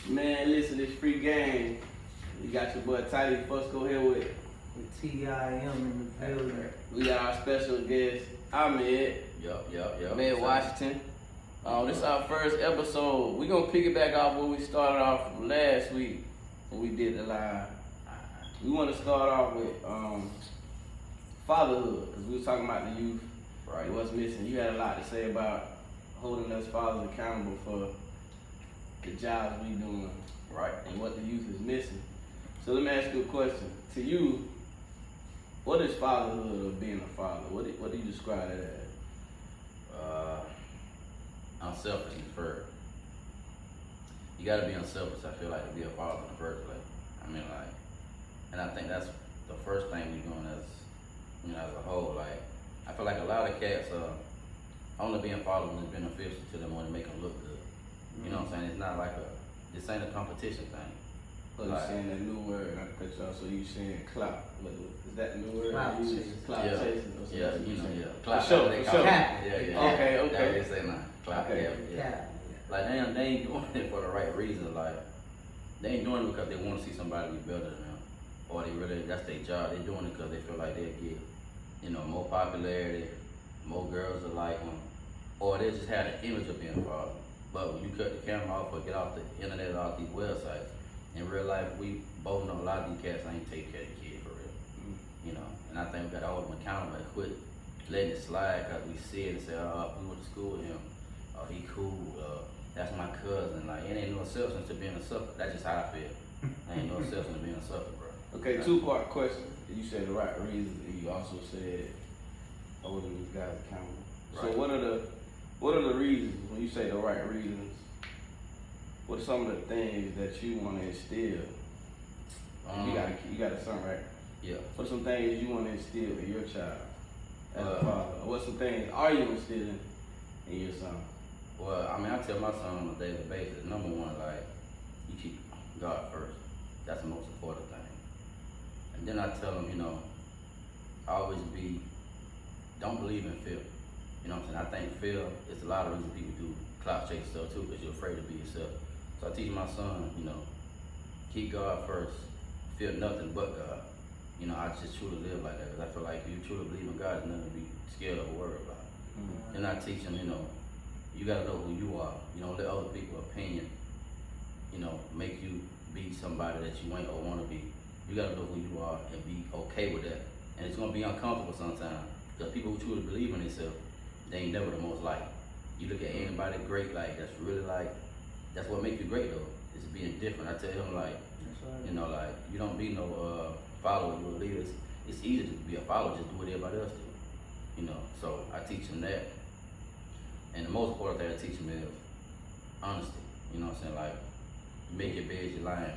Man, listen, it's free game. You got your boy Tidy. First, go ahead with TIM in the building. We got our special guest, Ahmed. Yup. Ahmed Washington. This is our first episode. We're gonna piggyback off where we started off from last week when we did the live. We want to start off with fatherhood, because we was talking about the youth. Right. What's missing. You had a lot to say about holding us fathers accountable for the jobs we doing, Right. and what the youth is missing. So let me ask you a question. To you, what is fatherhood or being a father? What do you describe it as? Unselfishness first. You gotta be unselfish, I feel like, to be a father in the first place. I mean, like, and I think that's the first thing we're doing as a whole. Like, I feel like a lot of cats only being fathers when it's beneficial to them, when it make them look good. You know what I'm saying? It's not like this ain't a competition thing. So you saying that new word, I cut you off, so you saying clout. Is that the new word? Clout chasing. Clout Yeah. chasing or something? Yeah. Clout, For sure, they for call sure. it. Cap. Yeah. Okay. That's what they say now. Clout, Okay. yeah. Like they ain't doing it for the right reason. Like they ain't doing it because they want to see somebody be better than them, or that's their job. They doing it because they feel like they'll get, more popularity, more girls will like them, or they just have the image of being a father. But when you cut the camera off or get off the internet or off these websites, in real life we both know a lot of these cats ain't take care of the kid for real. And I think we gotta hold them accountable and quit letting it slide because we see it and say, oh, we went to school with him. Oh, he cool. That's my cousin. Like, it ain't no substance to being a sucker. That's just how I feel. There ain't no substance to being a sucker, bro. Okay, two-part question. You said the right reasons, and you also said holding these guys accountable. Right. So what are the reasons, when you say the right reasons, what are some of the things that you want to instill? You got a son, right? Yeah. What are some things you want to instill in your child as a father? What some things are you instilling in your son? Well, I mean, I tell my son on a daily basis, number one, like, you keep God first. That's the most important thing. And then I tell him, always don't believe in fear. You know what I'm saying? I think fear is a lot of reasons people do clout chase stuff too, because you're afraid to be yourself. So I teach my son, keep God first, fear nothing but God. I just truly live like that, because I feel like if you truly believe in God, there's nothing to be scared of or worried about. And I teach him, you gotta know who you are. You don't let other people's opinion, make you be somebody that you ain't or wanna be. You gotta know who you are and be okay with that. And it's gonna be uncomfortable sometimes, because people who truly believe in themselves, they ain't never the most liked. You look at anybody great, like, that's really like, that's what makes you great though, is being different. I tell him, like, like, you don't be no follower, you're a leader. It's easy to be a follower, just do what everybody else do. So I teach him that. And the most important thing I teach him is honesty. You know what I'm saying? Like, you make your bed, you're lying.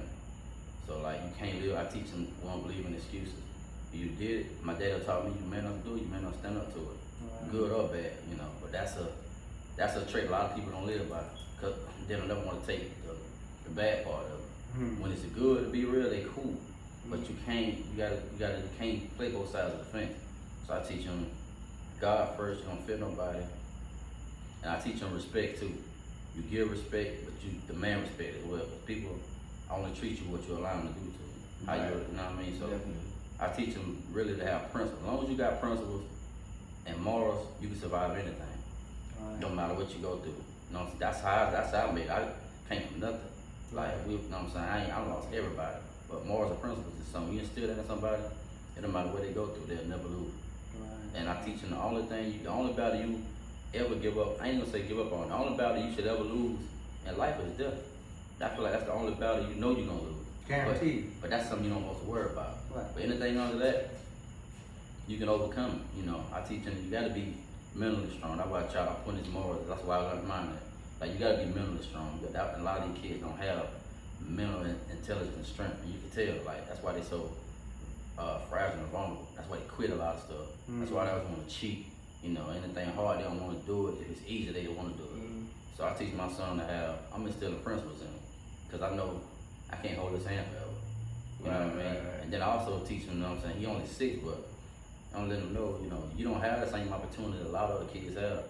So like, you can't live, I teach him, we don't believe in excuses. You did it, my dad taught me, you may not do it, you may not stand up to it. Good or bad, but that's a trait a lot of people don't live by, because they don't never want to take the bad part of it. When it's good, to be real, they cool, but you can't play both sides of the fence. So I teach them God first, you don't fear nobody, and I teach them respect too. You give respect, but you demand respect as well, because people only treat you what you allow them to do to you. How you know what I mean? So definitely. I teach them really to have principles. As long as you got principles and morals, you can survive anything. No matter what you go through. That's how I made it. I came from nothing. Like, you know what I'm saying? I lost everybody. But morals and principles is something you instill that in somebody, it no matter what they go through, they'll never lose. And I teach them the only battle you ever give up, I ain't gonna say give up on, the only battle you should ever lose in life is death. I feel like that's the only battle you know you're gonna lose. Guaranteed. But that's something you don't want to worry about. Right. But anything under that, you can overcome it. I teach them, you gotta be mentally strong. That's why I try to put this morals. That's why I learned mine that. Like, you gotta be mentally strong. But a lot of these kids don't have mental intelligence and strength. And you can tell, like, that's why they so fragile and vulnerable. That's why they quit a lot of stuff. That's why they always want to cheat. Anything hard, they don't want to do it. If it's easy, they don't want to do it. So I teach my son I'm instilling principles in him. Because I know I can't hold his hand forever. You know what I mean? Right. And then I also teach him, he only 6, but I'm letting him know, you don't have the same opportunity a lot of other kids have.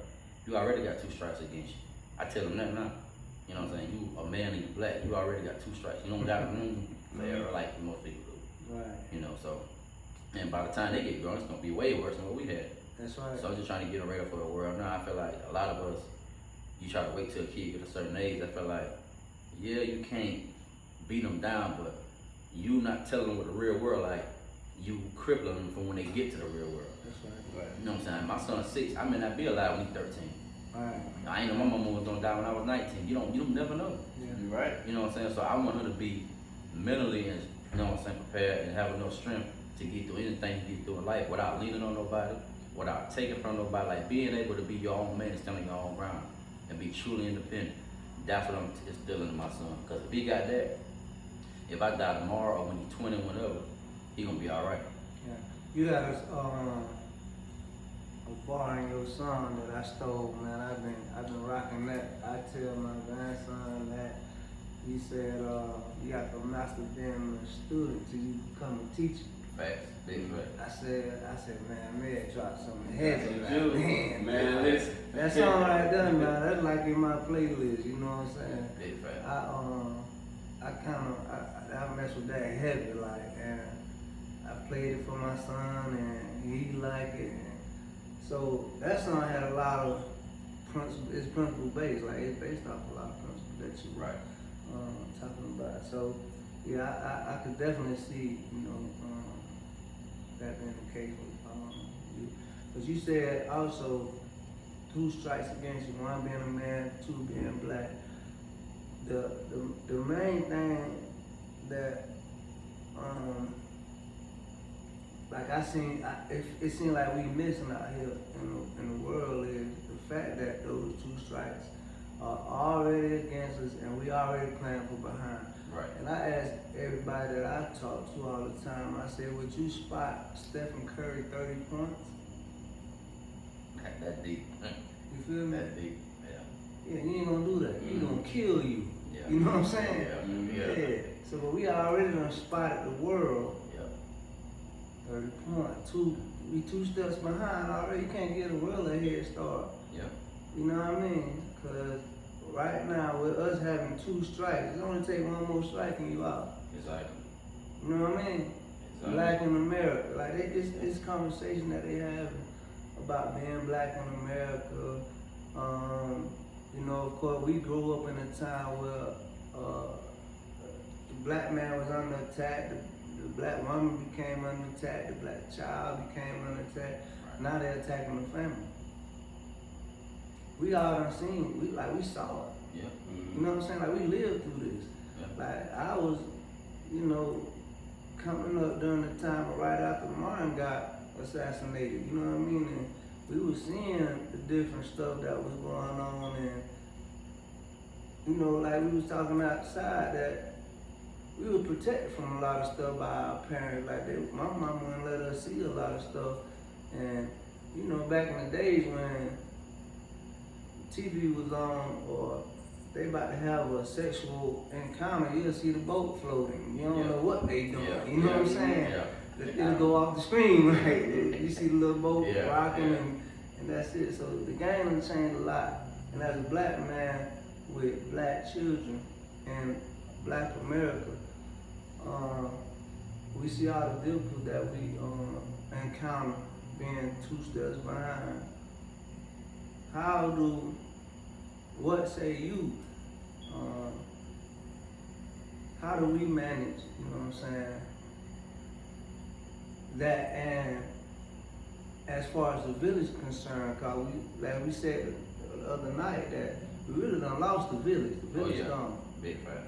You already got 2 strikes against you. I tell him that now. You know what I'm saying? You a man and you black, you already got 2 strikes. You don't got room for error like most people do. Right. You know, so, and by the time they get grown, it's gonna be way worse than what we had. That's right. So I'm just trying to get them ready for the world. Now I feel like a lot of us, you try to wait till a kid get a certain age. I feel like, yeah, you can't beat them down, but you not telling them what the real world like. You crippling them from when they get to the real world. That's right. You know what I'm saying? My son's 6. I may not be alive when he's 13. Right. I ain't know my mama was gonna die when I was 19. You don't never know. Yeah. You're right. You know what I'm saying? So I want her to be mentally and, you know what I'm saying, prepared and have enough strength to get through anything you get through in life without leaning on nobody, without taking from nobody, like being able to be your own man and stand on your own ground and be truly independent. That's what I'm instilling in my son. Because if he got that, if I die tomorrow or when he's 20, whenever, he gonna be all right. Yeah. You got a bar in your song that I stole, man. I've been rocking that. I tell my grandson that. He said, you got to master being a student till you become a teacher. Facts, big facts. I said, man, Meg dropped something heavy. Dude, Man, man, listen. that song right there, man, that's like in my playlist, you know what I'm saying? Big facts. I mess with that heavy, like, and I played it for my son, and he liked it. And so that song had a lot of principle based, like it's based off a lot of principles that you Right. talking about. So yeah, I could definitely see, that being the case with you. But you said also 2 strikes against you, 1 being a man, 2 being black. The main thing that like it seemed like we missing out here in the world is the fact that those 2 strikes are already against us and we already playing for behind. Right. And I ask everybody that I talk to all the time, I say, would you spot Stephen Curry 30 points? That deep. You feel me? That deep. Yeah. Yeah, he ain't gonna do that. He gonna kill you. Yeah. You know what I'm saying? Yeah. So but we already done spotted the world. Yeah. 30 points. We 2 steps behind already. You can't get a real head start. Yeah. You know what I mean? Cause right now with us having 2 strikes, it's only take 1 more strike and you out. Exactly. You know what I mean? Exactly. Black in America. Like this conversation that they have about being black in America. Of course we grew up in a time where the black man was under attack, the black woman became under attack, the black child became under attack. Right. Now they're attacking the family. We all done seen, we saw it. Yeah. You know what I'm saying? Like we lived through this. Yeah. Like I was, coming up during the time right after Mannn got assassinated. You know what I mean? And we were seeing the different stuff that was going on, and like we was talking outside that we were protected from a lot of stuff by our parents. Like my mama wouldn't let us see a lot of stuff, and back in the days when TV was on or they about to have a sexual encounter, you'll see the boat floating. You don't know what they doing. Yeah. You know what I'm saying? Yeah. It'll go off the screen, right? You see the little boat Yeah, rocking, yeah. and that's it. So the game has changed a lot. And as a black man with black children in black America, we see all the difficulties that we encounter being 2 steps behind. What say you? How do we manage, you know what I'm saying, that? And as far as the village is concerned, cause like we said the other night, that we really done lost the village. The village gone. Big fact.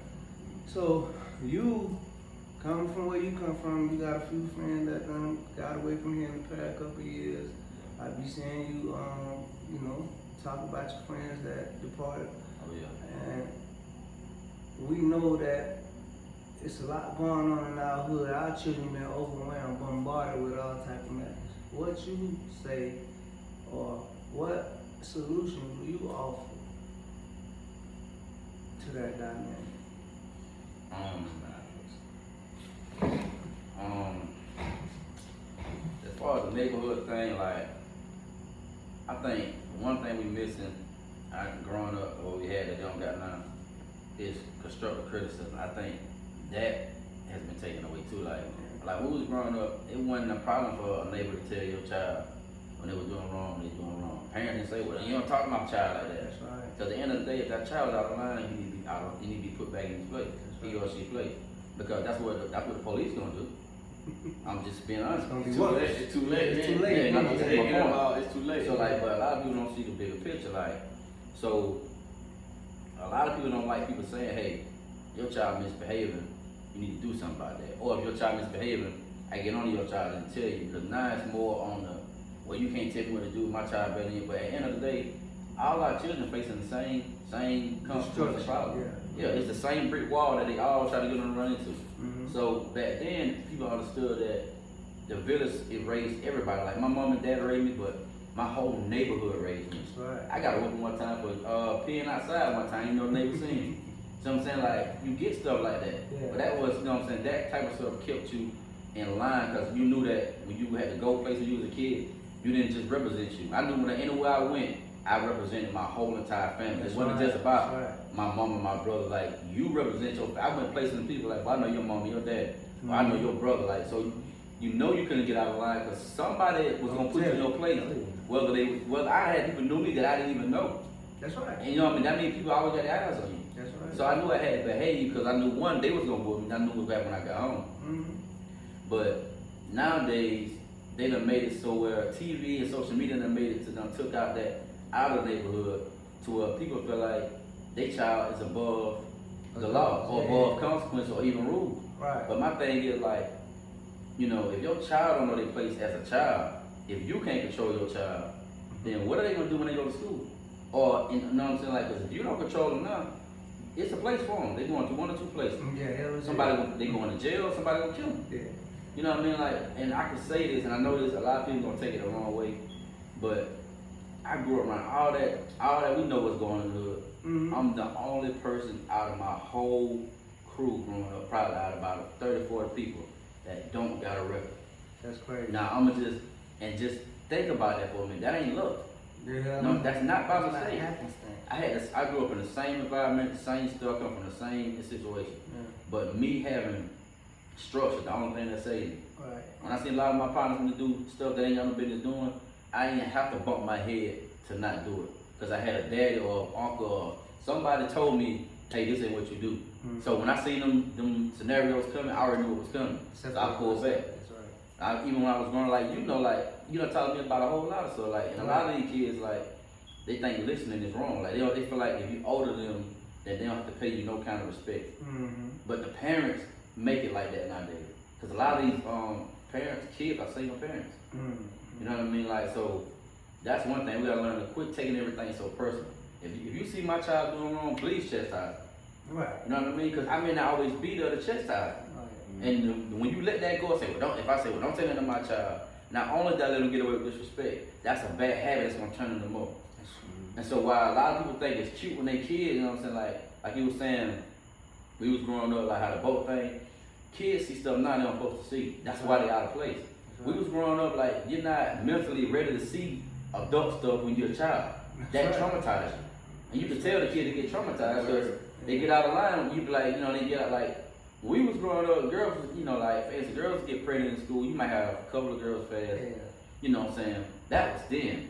So you, coming from where you come from, you got a few friends that done got away from here in the past couple of years. I be seeing you, talk about your friends that departed. Oh yeah. And we know that it's a lot going on in our hood. Our children been overwhelmed, bombarded with all type of messages. What you say, or what solution do you offer to that dynamic? As far as the neighborhood thing, like, I think one thing we missing, growing up, what we had that they don't got now, is constructive criticism. I think that has been taken away too. Like when we was growing up, it wasn't a problem for a neighbor to tell your child when they were doing wrong, they doing wrong. Parents didn't say, well, you don't talk to my child like that. That's right. Because at the end of the day, if that child's out of line, he need to be he need to be put back in his place. He or she place. Because that's what the police gonna do. I'm just being honest. It's gonna be worse. It's too late. It's too late. Yeah, It's too late. So like, but a lot of people don't see the bigger picture. Like, so a lot of people don't like people saying, hey, your child misbehaving, you need to do something about that. Or if your child misbehaving, I get on to your child and tell you. Because now it's more on the, well, you can't tell me what to do with my child better than you. But at the end of the day, all our children facing the same consequences problem. Yeah, it's the same brick wall that they all try to get them to run into. Mm-hmm. So back then, people understood that the village, it raised everybody. Like my mom and dad raised me, but my whole neighborhood raised me. That's right. I got a whooping one time for peeing outside one time, you know, the neighbor seen me. So I'm saying, like, you get stuff like that. Yeah. But that was, you know what I'm saying, that type of stuff kept you in line because you knew that when you had to go places when you was a kid, you didn't just represent you. I knew when anywhere I went, I represented my whole entire family. That's It wasn't right. just about That's my mom and my brother. Like, you represent your, I went places and people like, well, I know your mom and your dad. Well, I know your brother. Like, so you know you couldn't get out of line because somebody was going to put you in your place. Whether I had people knew me that I didn't even know. That's right. And you know what I mean? That means people always had their eyes on you. That's right. So I knew I had to behave because I knew one, they was going to whoop me. And I knew it was back when I got home. Mm-hmm. But nowadays, they done made it so where TV and social media done made it to done took out of the neighborhood to where people feel like their child is above the law or above consequence or even rules. Right. But my thing is like, you know, if your child don't know their place as a child, if you can't control your child, then what are they gonna do when they go to school? Or, you know what I'm saying? Like, 'cause if you don't control them now, it's a place for them. They're going to one or two places. Yeah, They going to jail, somebody gonna kill them. Yeah. You know what I mean? Like, and I can say this, and I know this, a lot of people gonna take it the wrong way, but I grew up around all that we know what's going on in the hood. Mm-hmm. I'm the only person out of my whole crew growing up, probably out of about 30, 40 people that don't got a record. That's crazy. Now I'ma just think about that for a minute. That ain't luck. Yeah. No, that's not by That's not mistake. happenstance. I grew up in the same environment, the same stuff, come from the same situation. Yeah. But me having structure, the only thing that saves me. Right. When I see a lot of my partners when they do stuff that ain't got no business doing, I ain't have to bump my head to not do it. Cause I had a daddy or uncle or somebody told me, hey, this ain't what you do. Mm-hmm. So when I seen them scenarios coming, I already knew what was coming. So I pulled back. That's right. Even when I was growing, like, you done taught me about a whole lot of stuff. Like, and a lot of these kids, like, they think listening is wrong. Like, they feel like if you older them, that they don't have to pay you no kind of respect. Mm-hmm. But the parents make it like that nowadays. Because a lot of these parents, kids are single parents. Mm-hmm. You know what I mean? Like, so that's one thing. We gotta learn to quit taking everything so personal. If you see my child doing wrong, please chastise. Right. You know what I mean? Because I may not always be there to chastise. Right. And when you let that go and say, if I say, don't say nothing to my child, not only did I let them get away with disrespect, that's a bad habit that's gonna turn them up. And so while a lot of people think it's cute when they kids, you know what I'm saying? Like you was saying, we was growing up, like how the boat thing, kids see stuff now they don't supposed to see. That's why they out of place. We was growing up like you're not mentally ready to see adult stuff when you're a child. That traumatizes you. And you can tell the kid to get traumatized because they get out of line. You be like, they get out like, when we was growing up, girls, like, fancy girls get pregnant in school, you might have a couple of girls fast. Yeah. You know what I'm saying? That was then.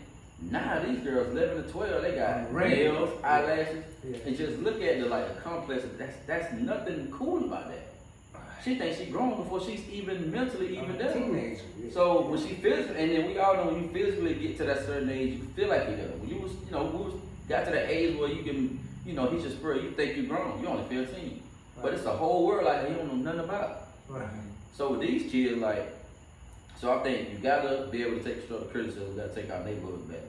Now these girls 11 to 12, they got Right. nails, eyelashes, Yeah. and just look at the complex. That's nothing cool about that. She thinks she's grown before she's even mentally even there. Teenager. Yeah. So when she physically, and then we all know when you physically get to that certain age, you feel like you're there. When you was, got to that age where you can, hit your spur, you think you're grown. You only 15. But it's a whole world like that you don't know nothing about. Right. So with these kids, so I think you gotta be able to take constructive criticism. You gotta take our neighborhood back.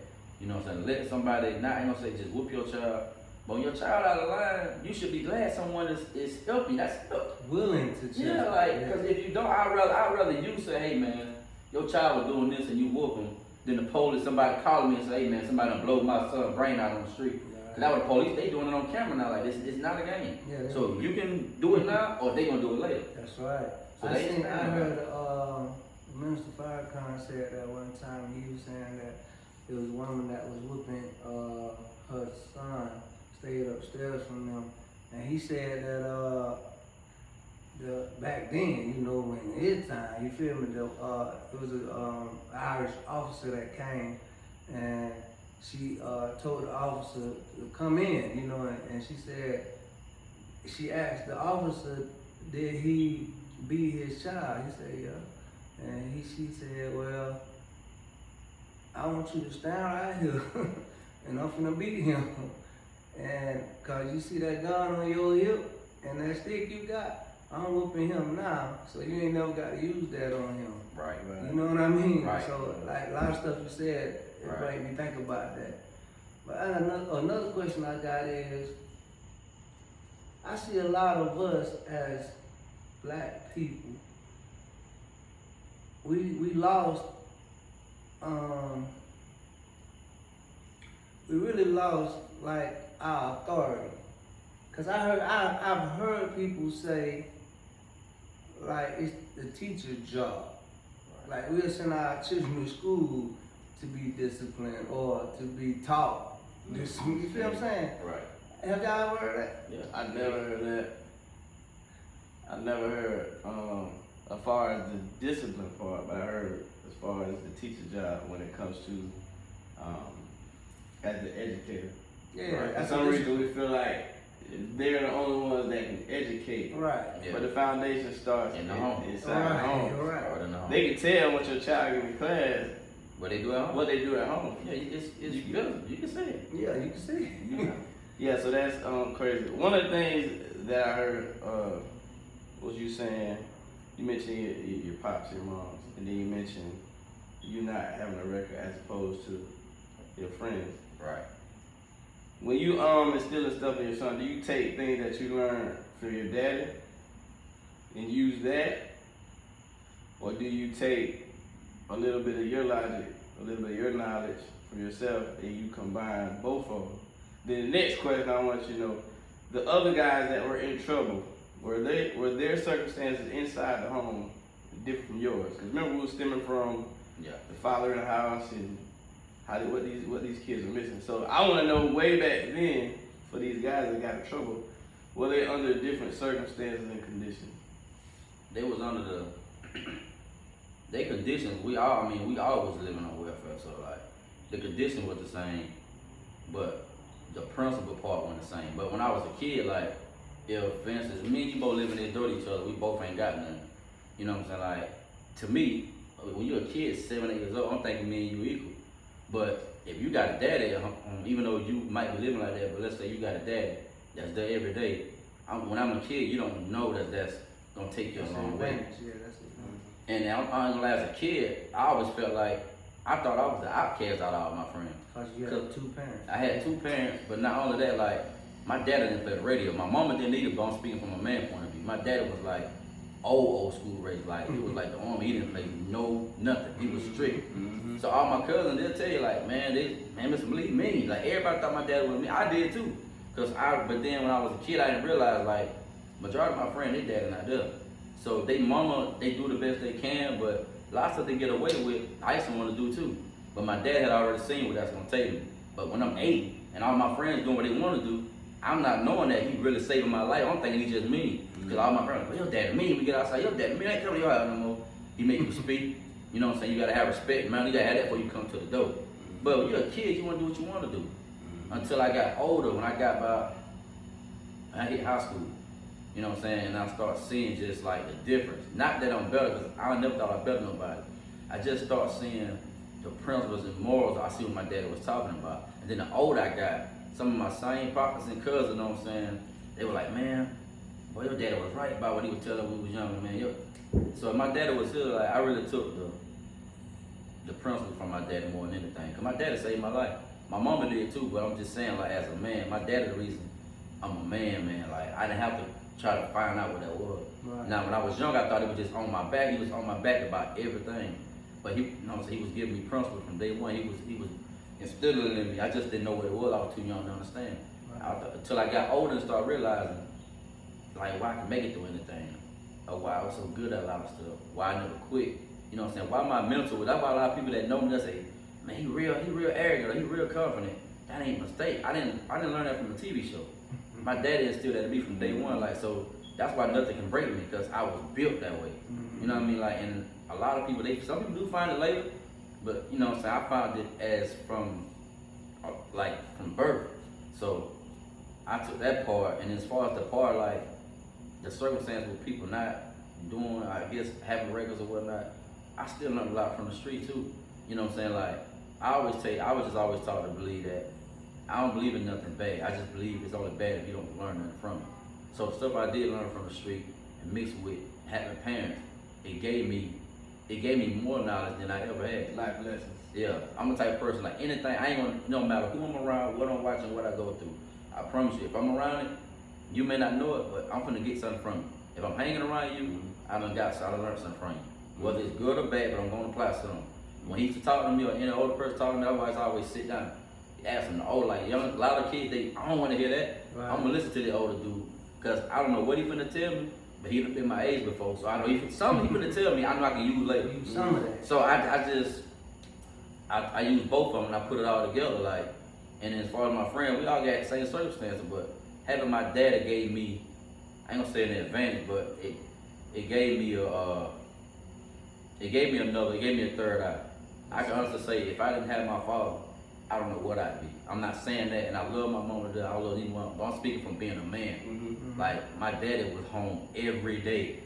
You know what I'm saying? Let somebody, I ain't gonna say just whoop your child, but when your child out of line, you should be glad someone is helping. That's help. Willing to change. Yeah, because if you don't, I'd rather you say, hey man, your child was doing this and you whoop him, than the police, somebody calling me and say, hey man, somebody done blow my son's brain out on the street. Cause that was the police, they doing it on camera now, like this, it's not a game. Yeah, So you can do it now, or they gonna do it later. That's right. So I heard Minister Farrakhan said that one time. He was saying that there was a woman that was whooping her son, stayed upstairs from them, And he said that back then, you know, in his time, you feel me, it was an Irish officer that came, and she told the officer to come in, you know, and she said, she asked the officer, did he beat his child? He said, yeah. And she said, well, I want you to stand right here and I'm finna beat him. And cause you see that gun on your hip and that stick you got, I'm whooping him now. So you ain't never got to use that on him. Right. You know what I mean? Right. So like a lot of stuff you said, it made me think about that. But another question I got is, I see a lot of us as black people, we lost, we really lost like our authority. Cause I've heard people say like it's the teacher's job. Like we'll send our children to school to be disciplined or to be taught discipline. You feel what I'm saying? Right. Have y'all ever heard that? Yeah, I never heard that. I never heard as far as the discipline part, but I heard as far as the teacher job when it comes to as the educator. Yeah. Right. For some reason we feel like they're the only ones that can educate. Right. Yeah. But the foundation starts in the home. Inside the home. Right. Start in the home. They can tell what your child in class, What they do at home? what they do at home. Yeah, it's good. You can say it. Yeah, you can see. Yeah, so that's crazy. One of the things that I heard was you saying, you mentioned your pops, your moms, and then you mentioned you not having a record as opposed to your friends. Right. When you instilling stuff in your son, do you take things that you learned from your daddy and use that? Or do you take a little bit of your logic, a little bit of your knowledge from yourself, and you combine both of them? Then the next question I want you to know, the other guys that were in trouble, were their circumstances inside the home different from yours? Because remember we were stemming from the father in the house and what these kids are missing. So I want to know way back then, for these guys that got in trouble, were they under different circumstances and conditions? They was under they conditions. We all was living on welfare, so like the condition was the same, but the principal part wasn't the same. But when I was a kid, like if for instance me and you both living next door to each other, we both ain't got nothing. You know what I'm saying? Like to me, when you're a kid, 7, 8 years old, I'm thinking me and you equal. But if you got a daddy at home, even though you might be living like that, but let's say you got a daddy that's there every day. When I'm a kid, you don't know that's gonna take you a long way. Yeah, that's it. And I'm gonna lie, as a kid, I always felt like I thought I was the outcast out of all my friends. Cause you had 2 parents. I had 2 parents, but not only that, like my daddy didn't play the radio. My mama didn't either, but I'm speaking from a man point of view. My daddy was like old school race, like he was like the army. He didn't play nothing. He was strict. Mm-hmm. So all my cousins, they'll tell you like, man, Mr. Malik mean. Like everybody thought my dad was me. I did too. But then when I was a kid, I didn't realize like majority of my friends, their daddy not there. So they do the best they can, but lots of they get away with, I used to want to do too. But my dad had already seen what that's gonna take me. But when I'm 8 and all my friends doing what they want to do, I'm not knowing that he really saving my life. I'm thinking he just mean. Because all my friends, well, your daddy mean. We get outside, your daddy mean. I ain't coming to your house no more. He make you speak. You know what I'm saying? You gotta have respect, man. You gotta have that before you come to the door. But when you're a kid, you wanna do what you wanna do. Until I got older, when I hit high school. You know what I'm saying? And I start seeing just like the difference. Not that I'm better, because I never thought I was better than nobody. I just start seeing the principles and morals. I see what my daddy was talking about. And then the older I got, some of my same pops and cousins, you know what I'm saying? They were like, man, boy, your daddy was right about what he was telling when we was younger, man. So if my daddy was here, like I really took the principle from my daddy more than anything. Cause my daddy saved my life. My mama did too, but I'm just saying, like as a man, my daddy the reason I'm a man. Like I didn't have to try to find out what that was. Right. Now when I was young, I thought it was just on my back. He was on my back about everything. But he was giving me principles from day one. He was instilling in me. I just didn't know what it was. I was too young to understand. Right. Until I got older and started realizing, like why I can make it through anything, or why I was so good at a lot of stuff. Why I never quit. You know what I'm saying? Why my mental? That's why a lot of people that know me that say, man, he real arrogant, or he real confident. That ain't a mistake. I didn't learn that from a TV show. my daddy instilled that to me from day one. Like, so that's why nothing can break me, because I was built that way. You know what I mean? Like, and a lot of people, some people do find it later, but you know what I'm saying? I found it as from birth. So I took that part, and as far as the part, like, the circumstance with people not doing, I guess, having records or whatnot, I still learned a lot from the street too. You know what I'm saying? Like, I was just always taught to believe that I don't believe in nothing bad. I just believe it's only bad if you don't learn nothing from it. So the stuff I did learn from the street and mixed with having parents, it gave me more knowledge than I ever had. Life lessons. Yeah, I'm the type of person, like, anything, I ain't gonna, no matter who I'm around, what I'm watching, what I go through. I promise you, if I'm around it, you may not know it, but I'm finna get something from you. If I'm hanging around you, I done learned something from you. Whether it's good or bad, but I'm gonna apply something. When he used to talk to me, or any older person talking to me, I always sit down. Ask them, like, a lot of kids, I don't wanna hear that. Right. I'm gonna listen to the older dude, cause I don't know what he finna tell me, but he done been my age before, so I know something he finna tell me, I know I can use later. Use some of that. So I use both of them and I put it all together, like, and then as far as my friend, we all got the same circumstances, but having my dad gave me, I ain't gonna say an advantage, but it gave me a third eye. I can honestly say, if I didn't have my father, I don't know what I'd be. I'm not saying that, and I love my mom to death, I love anyone, but I'm speaking from being a man. Mm-hmm. Like, my daddy was home every day.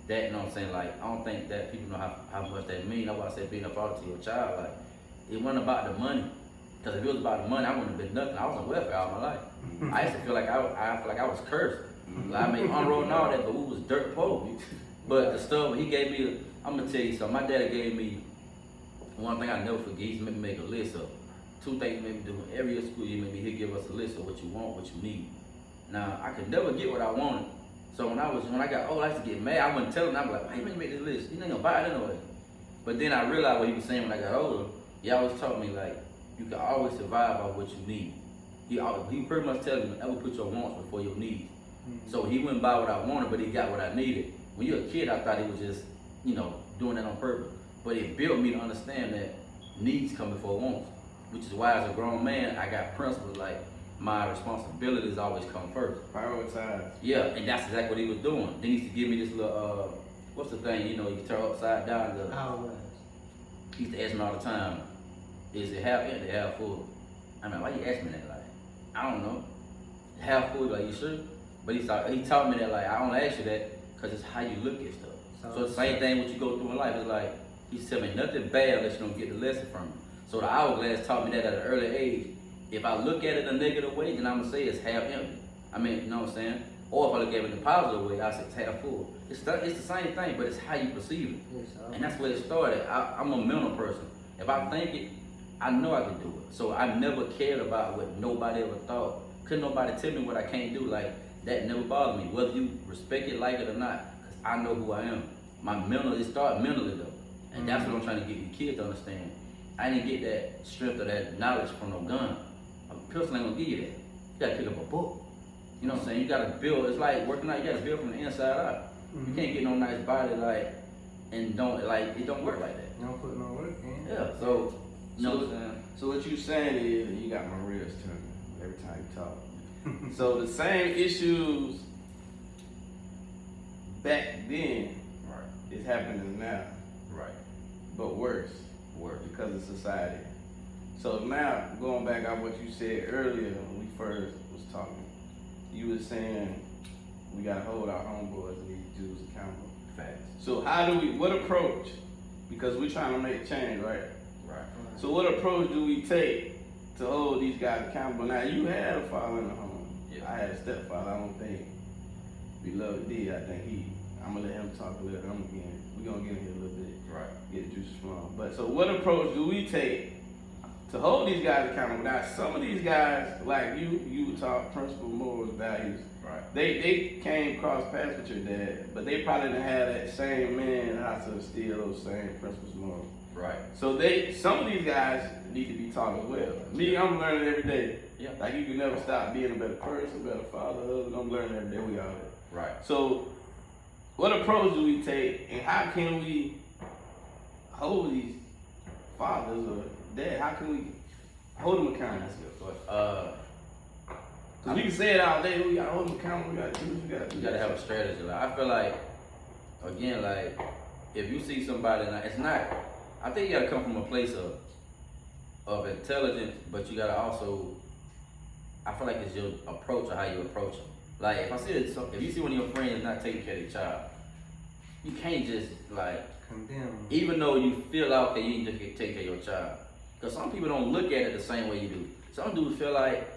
That, you know what I'm saying, like, I don't think that people know how much that means. That's why I said being a father to your child, like, it wasn't about the money. Because if it was about the money, I wouldn't have been nothing. I was on welfare all my life. Mm-hmm. I used to feel like I was cursed. Mm-hmm. Like, I mean, on road and all that, but we was dirt poor. But the stuff he gave me, I'm gonna tell you something. My daddy gave me one thing I never forget. He made me make a list of 2 things he made me do. Every year of school, he'd give us a list of what you want, what you need. Now, I could never get what I wanted. So when I got old, I used to get mad. I wouldn't tell him. I'd be like, why you make me make this list? You ain't gonna buy it anyway. But then I realized what he was saying when I got older. He always taught me, like, you can always survive by what you need. He pretty much tells me, never put your wants before your needs. Mm-hmm. So he wouldn't buy what I wanted, but he got what I needed. When you're a kid, I thought he was just, doing that on purpose. But it built me to understand that needs come before wants, which is why as a grown man, I got principles like my responsibilities always come first. Prioritize. Yeah, and that's exactly what he was doing. Then he used to give me this little, what's the thing, you turn upside down. He used to ask me all the time, is it half empty, half full? I mean, why you ask me that? Like, I don't know. Half full, like, you sure? But he taught me that, like, I don't ask you that because it's how you look at stuff. So the same thing what you go through in life is like, he's telling me nothing bad unless you don't get the lesson from it. So the hourglass taught me that at an early age. If I look at it in a negative way, then I'm going to say it's half empty. I mean, you know what I'm saying? Or if I look at it in a positive way, I say it's half full. It's the same thing, but it's how you perceive it. Yes, and that's where it started. I'm a mental person. If I think it, I know I can do it. So I never cared about what nobody ever thought. Couldn't nobody tell me what I can't do. Like, that never bothered me. Whether you respect it, like it or not, because I know who I am. It started mentally though. And that's what I'm trying to get the kids to understand. I didn't get that strength or that knowledge from no gun. A pistol ain't gonna give you that. You gotta pick up a book. You know what I'm saying? You gotta build. It's like working out. You gotta build from the inside out. You can't get no nice body it don't work like that. Don't put no work in. Yeah. So So what you saying is, you got my ribs turning every time you talk. So the same issues back then is happening now. Right. But worse. Because of society. So now, going back on what you said earlier when we first was talking, you were saying we gotta hold our homeboys and these dudes accountable. Facts. So what approach, because we're trying to make change, right? Right. So what approach do we take to hold these guys accountable? Now, you had a father in the home. Yeah. I had a stepfather. I don't think Beloved did. I think I'm gonna let him talk a little. We're gonna get in here a little bit. Right. Get the juices flowing. But so what approach do we take to hold these guys accountable? Now, some of these guys, like you taught principles, morals, values. Right. They came cross paths with your dad, but they probably didn't have that same man how to instill those same principles, morals. Right. So some of these guys need to be taught as well. Me, I'm learning every day. Yeah. Like, you can never stop being a better person, a better father, husband. I'm learning every day. We all there. Right. So what approach do we take, and how can we hold these fathers or dad? How can we hold them accountable? That's a good question. Cause you can say it all day. We got to hold the camera. We got to do what we got to do. You gotta have a strategy. Like I feel like, again, like if you see somebody, now it's not. I think you gotta come from a place of intelligence, but you gotta also. I feel like it's your approach or how you approach them. Like if I see it, if you see one of your friends not taking care of their child, you can't just like condemn. even though you feel like okay, you need to take care of your child. Because some people don't look at it the same way you do. Some dudes feel like,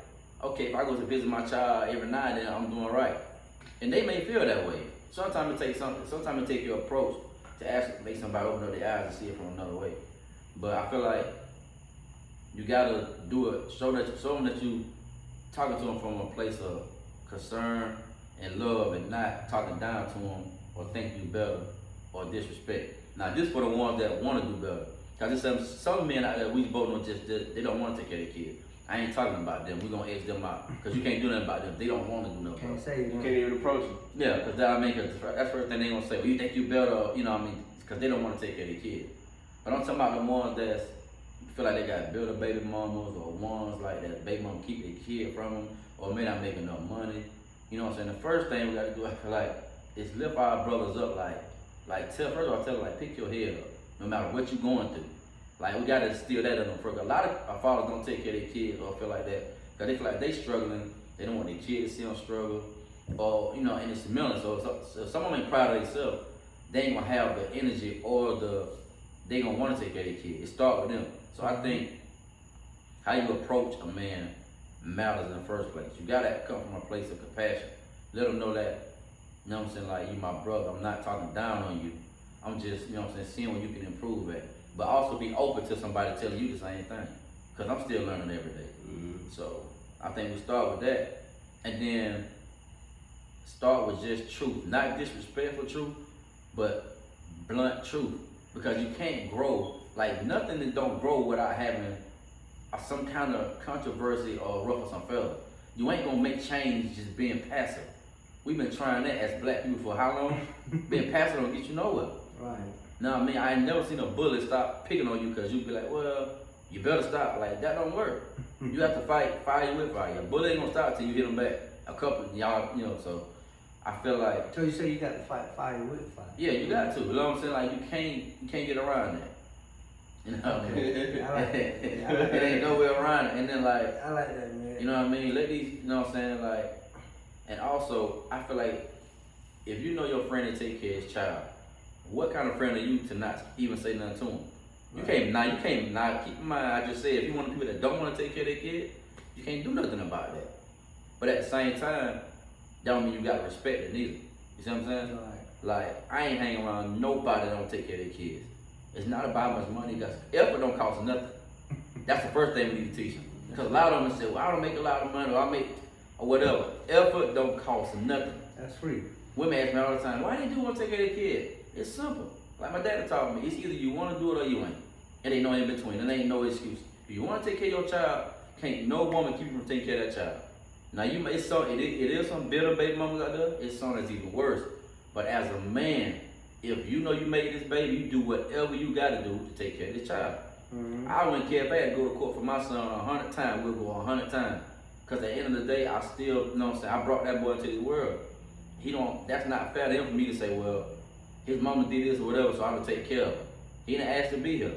okay, if I go to visit my child every night, then I'm doing right. And they may feel that way. Sometimes it takes something, sometimes it takes your approach to actually make somebody open up their eyes and see it from another way. But I feel like you gotta do it, show them that you talking to them from a place of concern and love and not talking down to them or think you better or disrespect. Now this for the ones that want to do better. Cause there's some men out there we both know they don't want to take care of their kids. I ain't talking about them. We gonna edge them out because you can't do nothing about them. They don't want to do nothing. Can't say you can't even approach them. Yeah, cause that I mean, that's the first thing they gonna say. Well, you think you better, you know what I mean? Cause they don't want to take care of their kids. But I'm talking about the ones that feel like they got build a baby mamas or ones like that baby mama keep their kid from them or may not make enough money. You know what I'm saying? The first thing we gotta do, I feel like, is lift our brothers up. First of all, tell them like pick your head up, no matter what you're going through. Like we gotta instill that in them first. A lot of our fathers don't take care of their kids or feel like that because they feel like they struggling. They don't want their kids to see them struggle, or you know, and it's mental. So if someone ain't proud of themselves, they ain't gonna have the energy or they gonna want to take care of their kids. It start with them. So I think how you approach a man matters in the first place. You gotta come from a place of compassion. Let them know that, you know what I'm saying, like you my brother. I'm not talking down on you. I'm just, you know what I'm saying, seeing what you can improve at. But also be open to somebody telling you the same thing. Because I'm still learning every day. Mm-hmm. So I think we start with that. And then start with just truth. Not disrespectful truth, but blunt truth. Because you can't grow, like nothing that don't grow without having some kind of controversy or ruffle some feathers. You ain't gonna make change just being passive. We've been trying that as black people for how long? Being passive don't get you nowhere. Right. Now, I mean, I ain't never seen a bullet stop picking on you because you be like, well, you better stop. Like, that don't work. You have to fight fire with fire. A bullet ain't gonna stop till you hit them back. A couple, y'all, you know, so I feel like. So you say you got to fight fire with fire? Yeah, you got to. You know what I'm saying? Like, you can't get around that. You know what I mean? I like that. It ain't no way around it. And then, like, I like that, man. you know what I mean? Let these, you know what I'm saying? Like, and also, I feel like if you know your friend to take care of his child, what kind of friend are you to not even say nothing to him? You can't not keep in mind, I just said, if you want people that don't want to take care of their kid, you can't do nothing about that. But at the same time, that don't mean you gotta respect it neither. You see what I'm saying? Right. Like, I ain't hanging around nobody that don't take care of their kids. It's not about much money, because effort don't cost nothing. That's the first thing we need to teach them. Because a lot of them say, well, I don't make a lot of money, or I make, or whatever. Effort don't cost nothing. That's free. Women ask me all the time, why do you want to take care of their kid? It's simple. Like my dad taught me, it's either you want to do it or you ain't. And ain't no in between, and ain't no excuse. If you want to take care of your child, can't no woman keep you from taking care of that child. Now it is some bitter baby mamas out there, it's some that's even worse. But as a man, if you know you made this baby, you do whatever you gotta do to take care of this child. Mm-hmm. I wouldn't care if I had to go to court for my son 100 times, we'll go 100 times. Cause at the end of the day, I still, you know what I'm saying, I brought that boy into this world. That's not fair to him for me to say, well, his mama did this or whatever, so I'm gonna take care of her. He didn't ask to be here.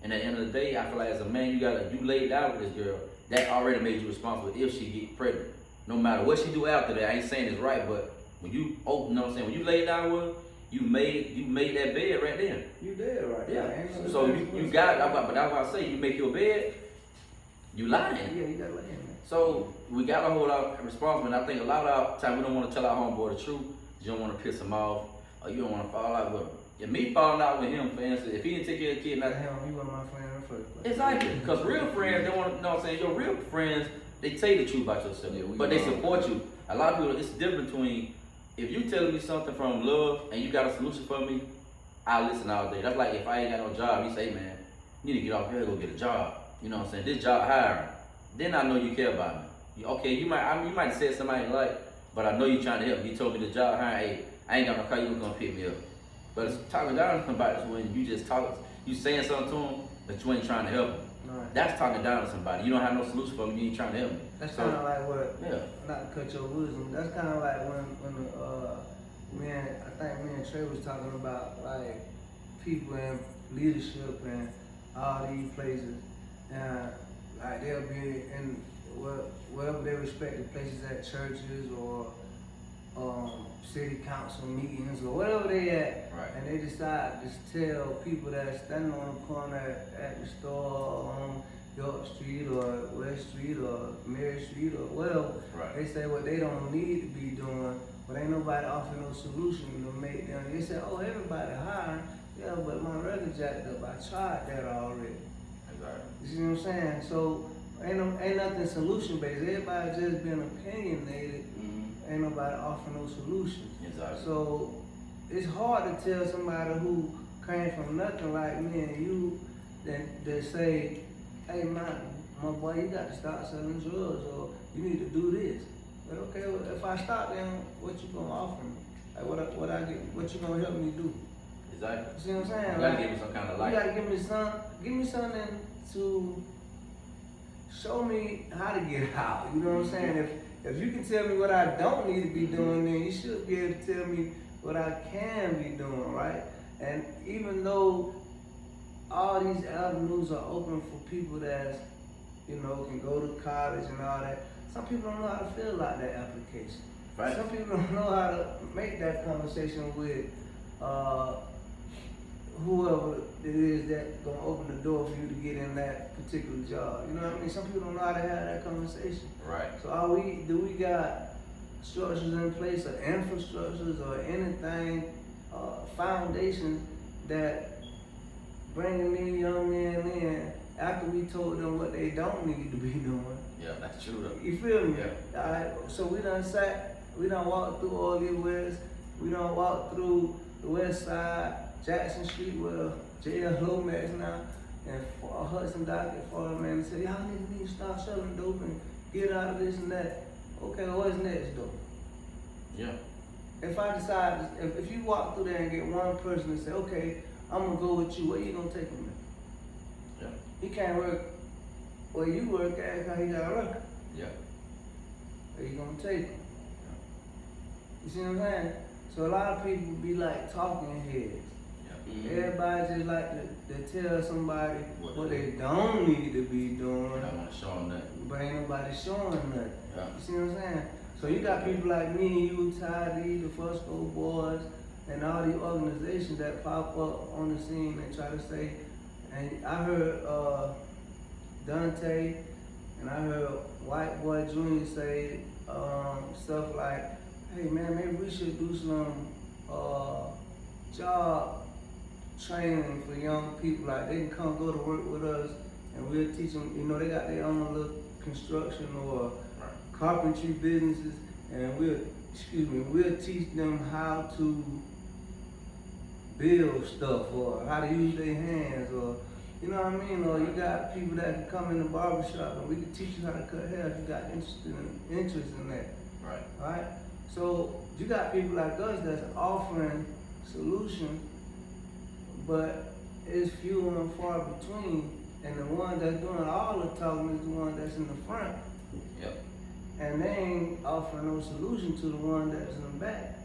And at the end of the day, I feel like as a man, you laid out with this girl, that already made you responsible if she get pregnant. No matter what she do after that, I ain't saying it's right, but when you open, you know what I'm saying, when you laid down with her, you made that bed right then. You did right. Yeah. So you got it, but that's why I say you make your bed, you lying. Yeah, you gotta lay in, man. So we got a whole lot of responsibility. I think a lot of time we don't want to tell our homeboy the truth. You don't want to piss him off, or you don't want to fall out with him. If me falling out with him, for instance, if he didn't take care of the kid, Hell, he wasn't my friend in the first place. exactly. Because real friends, they want to know what I'm saying. Your real friends, they tell you the truth about yourself, but they support you. A lot of people, it's different between if you telling me something from love and you got a solution for me, I'll listen all day. That's like if I ain't got no job, you say, man, you need to get off here and go get a job. You know what I'm saying? This job hiring. Then I know you care about me. Okay, you might have said something I ain't like, but I know you trying to help me. You told me the job hiring, hey, I ain't got no car, you gonna pick me up. But it's talking down about it when you just talking, you saying something to him, but you ain't trying to help him. Right. That's talking down to somebody. You don't have no solution for me. You ain't trying to help me. That's So, kind of like what, yeah. not to cut your wisdom, that's kind of like when I think me and Trey was talking about like people in leadership and all these places, and like they'll be in wherever their respective places at churches or city council meetings or whatever they at, Right. and they decide to tell people that are standing on the corner at the store on York Street or West Street or Mary Street or whatever, Right. they say what they don't need to be doing, but ain't nobody offering no solution to make them. They say, oh, everybody hiring, yeah, but my record jacked up. I tried that already. Exactly. You see what I'm saying? So ain't nothing solution based. Everybody just being opinionated. Ain't nobody offering no solutions. Exactly. So it's hard to tell somebody who came from nothing like me and you that say, hey man, my boy, you got to start selling drugs or you need to do this. But okay, well, if I stop, then what you gonna offer me? Like what you gonna help me do? Exactly. You see what I'm saying? You gotta give me some kind of light. You gotta give me something to show me how to get out. You know what I'm saying? If you can tell me what I don't need to be doing, then you should be able to tell me what I can be doing, right? And even though all these avenues are open for people that, you know, can go to college and all that, some people don't know how to fill out that application. Right. Some people don't know how to make that conversation with whoever it is that gonna open the door for you to get in that particular job. You know what I mean? Some people don't know how to have that conversation. Right. So do we got structures in place or infrastructures or anything, foundations that bringing these young men in after we told them what they don't need to be doing? Yeah, that's true though. You feel me? Yeah. Alright, so we done walked through all the West, we done walked through the West Side, Jackson Street where J.L. Lomax now, and Hudson Docket, Florida man, and said, y'all need to start selling dope and get out of this and that. Okay, what's next though? Yeah. If I decide, if you walk through there and get one person and say, okay, I'm gonna go with you, where you gonna take him Yeah. He can't work where you work at because he got a record. Yeah. Where you gonna take him? You see what I'm saying? So a lot of people be like talking heads. Everybody just like to tell somebody what they don't need to be doing. I don't want to show them nothing. But ain't nobody showing nothing. Yeah. You see what I'm saying? So you got people like me and you, Ty D, the Fusco Boys, and all these organizations that pop up on the scene and try to say, and I heard Dante and I heard White Boy Jr. say stuff like, hey man, maybe we should do some job training for young people. Like they can come go to work with us and we'll teach them, you know, they got their own little construction or carpentry businesses, and we'll teach them how to build stuff or how to use their hands, or you know what I mean? Or you got people that can come in the barbershop and we can teach you how to cut hair if you got interest in that. Right. Right? So you got people like us that's offering solutions, but it's few and far between. And the one that's doing all the talking is the one that's in the front. Yep. And they ain't offering no solution to the one that's in the back.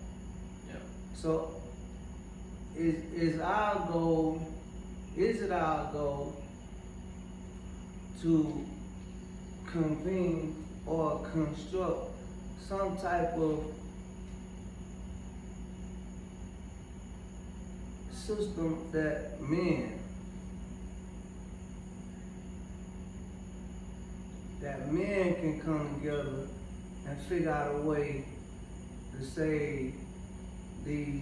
Yep. So is it our goal to convene or construct some type of system that men can come together and figure out a way to save the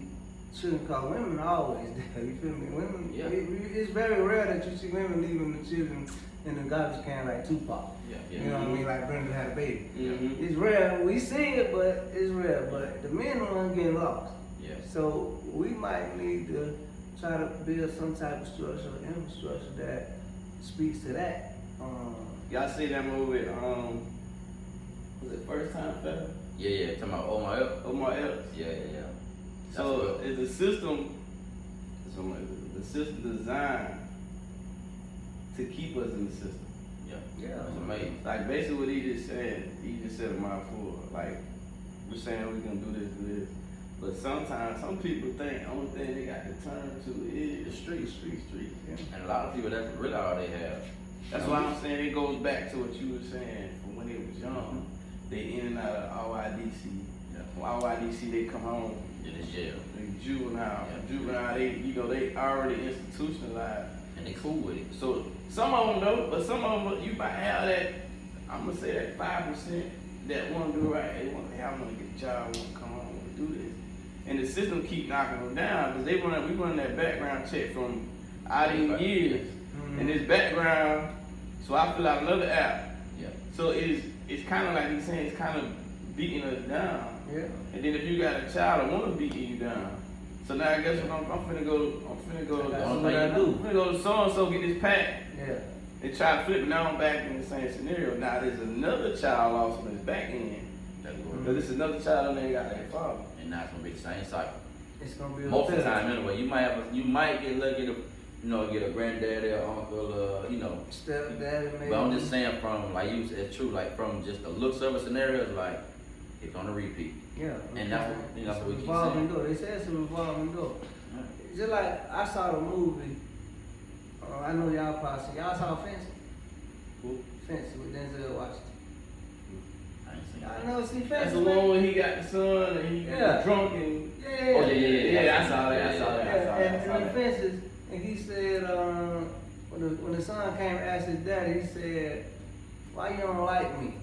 children? Cause women are always there, you feel me? Women, Yeah. It's very rare that you see women leaving the children in the garbage can like Tupac. Yeah. You know what I mean? Like Brenda had a baby. Mm-hmm. It's rare. We see it, but it's rare. But the men are the ones getting lost. Yeah. So we might need to try to build some type of structure, infrastructure that speaks to that. Y'all see that movie? Was it First Time Feather? Yeah. Talking about Omar Epps. Omar Epps. Yeah. So is the system designed to keep us in the system. Yeah. It's amazing. Like basically what he just said a mouthful. Like we're saying we're gonna do this. But sometimes some people think the only thing they got to turn to is the street. Yeah. And a lot of people, that's really all they have. That's why I'm saying it goes back to what you were saying from when they was young. They in and out of RYDC. Yeah. From RYDC they come home. In the jail. They juvenile. Yeah. Juvenile, they already institutionalized. And they cool with it. So some of them know, but some of them you might have that. I'm gonna say that 5% that want to do right. They want to have, want to get a job, want to come home, want to do this, and the system keep knocking them down because we run that background check from all these years, and this background. So I fill out another app. Yeah. So it's kind of like he's saying, it's kind of beating us down. Yeah. And then if you got a child that want to beat you down, so now I guess what I'm finna go. That's what I do. I'm finna go to so and so get this pack. Yeah. They try to flip it. Now I'm back in the same scenario. Now there's another child lost on his back end. That's Because good. this is another child and they got their father. And now it's gonna be the same cycle. It's gonna be a Most of the failure. time, anyway. You might get lucky to, get a granddaddy or uncle, Stepdaddy, maybe. But I'm just saying from, like you said, true, like from just the looks of a scenario, it's like, it's gonna repeat. Yeah. And that's what, that's what we It's a keep revolving saying. door. They say it's a revolving door. Yeah. Just like I saw the movie. I know y'all probably seen. Y'all saw Fencing? Who? Fencing with Denzel Washington. I ain't seen Y'all that. never see Fencing? That's the one where he got the son and he Yeah. got drunk and. Yeah. Oh, yeah. I saw that. And the Fences, and he said, when the son came and asked his daddy, he said, "Why you don't like me?"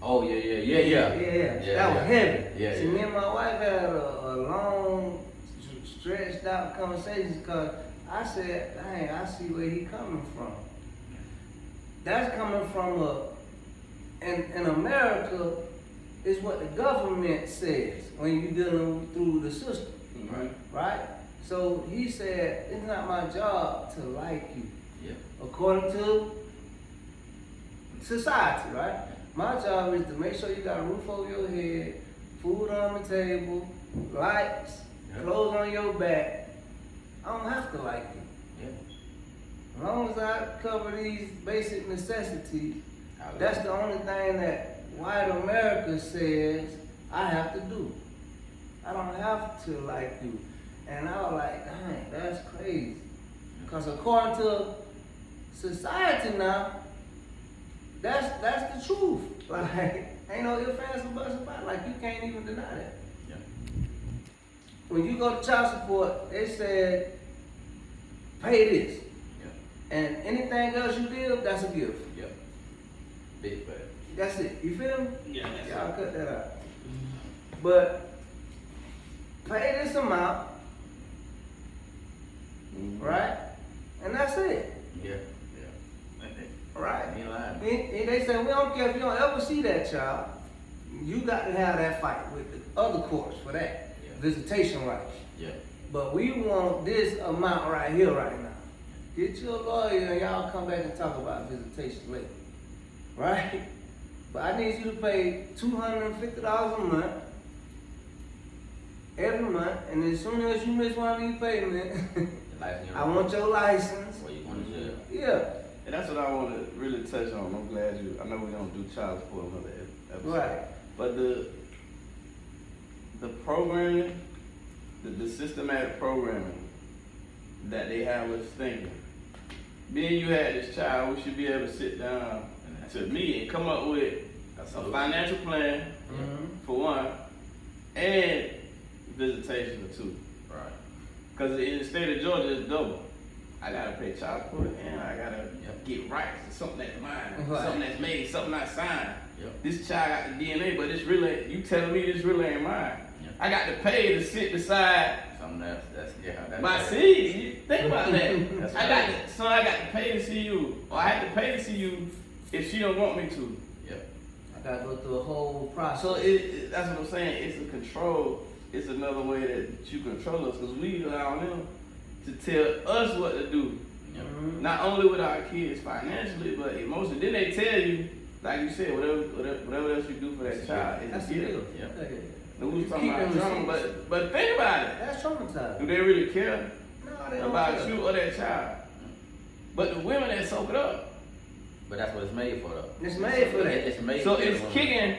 Oh, yeah. Yeah. That was heavy. Yeah, See, yeah. me and my wife had a long, stretched out conversation because I said, "Dang, I see where he coming from." That's coming from in America, is what the government says when you're dealing through the system, Right. right? So he said, "It's not my job to like you." Yeah. According to society, right? My job is to make sure you got a roof over your head, food on the table, lights, Yeah. clothes on your back. I don't have to like you. Yeah. As long as I cover these basic necessities, that's the only thing that white America says I have to do. I don't have to like you. And I was like, dang, that's crazy. Because according to society now, that's the truth. Like, ain't no ifs, ands, or buts about it. Like, you can't even deny that. Yeah. When you go to child support, they said, pay this. Yeah. And anything else you give, that's a gift. Yeah. Big fact. That's it. You feel me? Yeah, that's Y'all it. cut that out. But pay this amount, right? And that's it, Yeah. right? Ain't lying. And they say, we don't care if you don't ever see that child. You got to have that fight with the other courts for that Yeah. visitation rights. Yeah. But we want this amount right here, right now. Get you a lawyer and y'all come back and talk about visitation later, right? But I need you to pay $250 a month, every month, and as soon as you miss one of these payments, I want your license. Where you going to jail? Yeah, And that's what I want to really touch on. I'm glad I know we don't do child support another episode. right. But the programming, the systematic programming that they have us thinking. Being you had this child, we should be able to sit down to me and come up with a financial plan Mhm. for one, and visitation for two. Right. Because in the state of Georgia, it's double. I gotta pay child support and I gotta Yep. get rights to something that's mine, Right. something that's made, something not signed. Yep. This child got the DNA, but it's really, you telling me this really ain't mine. Yep. I got to pay to sit beside Something that's my seed. You think about that. That's I got right. I got to pay to see you, or I have to pay to see you if she don't want me to. Yep. I gotta go through a whole process. So that's what I'm saying. It's a control. It's another way that you control us because we allow them to tell us what to do. Yep. Mhm. Not only with our kids financially, but emotionally. Then they tell you, like you said, whatever else you do for that child That's is the a gift. deal. Yep. Okay. And we was talking Keep about them drama, receipts. but think about it. That's Do traumatizing. they really care No, they don't about care. you or that child? But the women that soak it up. But that's what it's made for, though. It's made for that. It's made So for it's the woman. kicking,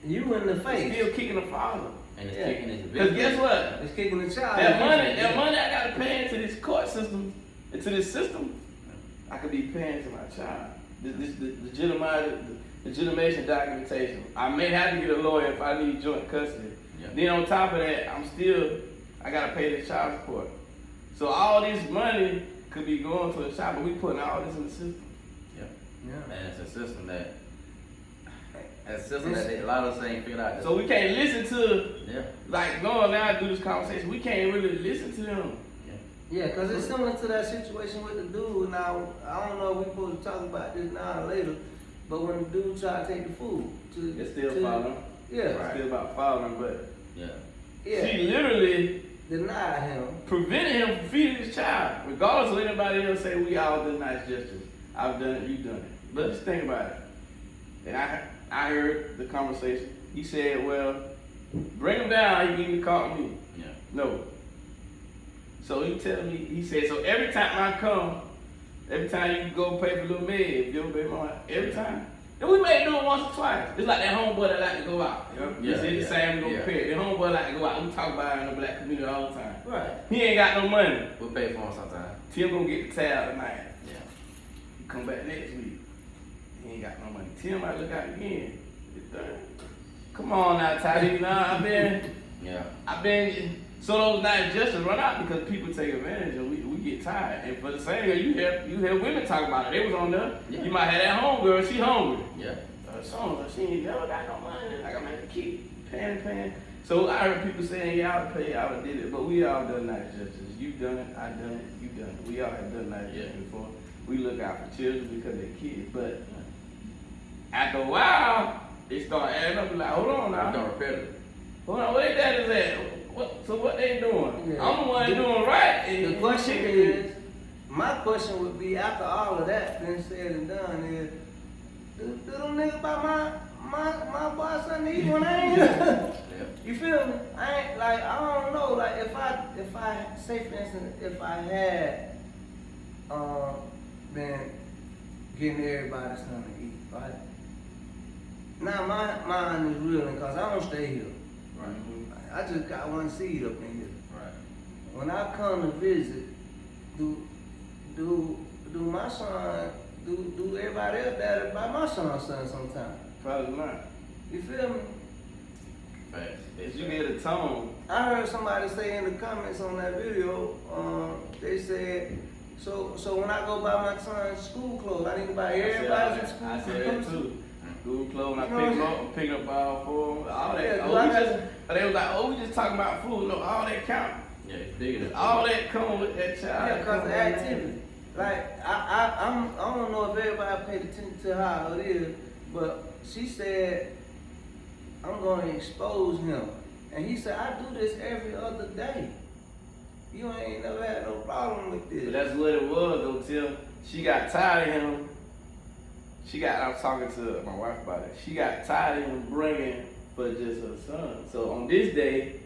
You in the it's face. still kicking the father. And it's Yeah. kicking his Because victim. guess what? It's kicking the child. That money I gotta pay into this court system, into this system, I could be paying to my child. This legitimation documentation. I may have to get a lawyer if I need joint custody. Yeah. Then on top of that, I gotta pay the child support. So all this money could be going to the child, but we putting all this in the system. Yeah. And it's a system that a lot of us ain't figured out. So we can't listen to, Yeah. like, no, now I do this conversation, we can't really listen to them. Yeah, because it's similar to that situation with the dude. Now, I don't know if we're supposed to talk about this now or later, but when the dude tried to take the food to... It's still following. Yeah. It's still about following, but Yeah. Yeah. she literally Denied him. prevented him from feeding his child, regardless of anybody else say we all do nice gestures. I've done it, you've done it. But just think about it. And I heard the conversation. He said, well, bring him down, he can call me. Yeah. No. So he tell me, he said, so every time I come, every time you go pay for little maid, give a baby mama, every time. And we may do it once or twice. It's like that homeboy that like to go out. You know? The same, we go pay. The homeboy like to go out. We talk about it in the black community all the time. Right. He ain't got no money. We'll pay for him sometime. Tim gonna get the tab tonight. Yeah. He come back next week. He ain't got no money. Tim might look out again. Come on now, Toddy. You know, I've been, so those nights just to run out because people take advantage and we get tired. And for the same thing, you hear women talk about it. They was on there. Yeah. You might have that homegirl, she hungry. Yeah. She ain't never got no money. I gotta keep paying. So I heard people saying, y'all pay, y'all did it, but we all done night justice. You done it, I done it, you done it. We all have done night justice before. We look out for children because they're kids. But after a while, they start adding up and like, hold on now. Don't repetitive. Hold on, where they daddy's at? So what they doing? Yeah. I'm the one doing right. The question is, my question would be, after all of that been said and done, is, do them niggas buy my boy something to eat when I ain't here? Yeah. You feel me? I ain't, like, I don't know, like, if I say, for instance, if I had, been getting everybody something to eat, right? Now my mind is reeling because I don't stay here. Right. I just got one seed up in here. Right. When I come to visit, do my son, do everybody else that buy my son sometime? Probably not. You feel me? Facts. If you get a tone, I heard somebody say in the comments on that video, they said, so when I go buy my son's school clothes, I need to buy everybody's school I clothes. said that too. School clothes, when I You know pick them what up, I'm picking up all food, all that. Yeah, They was like, oh, we just talking about food. No, all that count. Yeah, it's bigger than All that come with that child. Yeah, because the activity. Like, I don't know if everybody paid attention to how it is, but she said, I'm going to expose him. And he said, I do this every other day. You ain't never had no problem with this. But that's what it was though, till she got tired of him. I was talking to my wife about it. She got tired of him bringing for just her son. So on this day,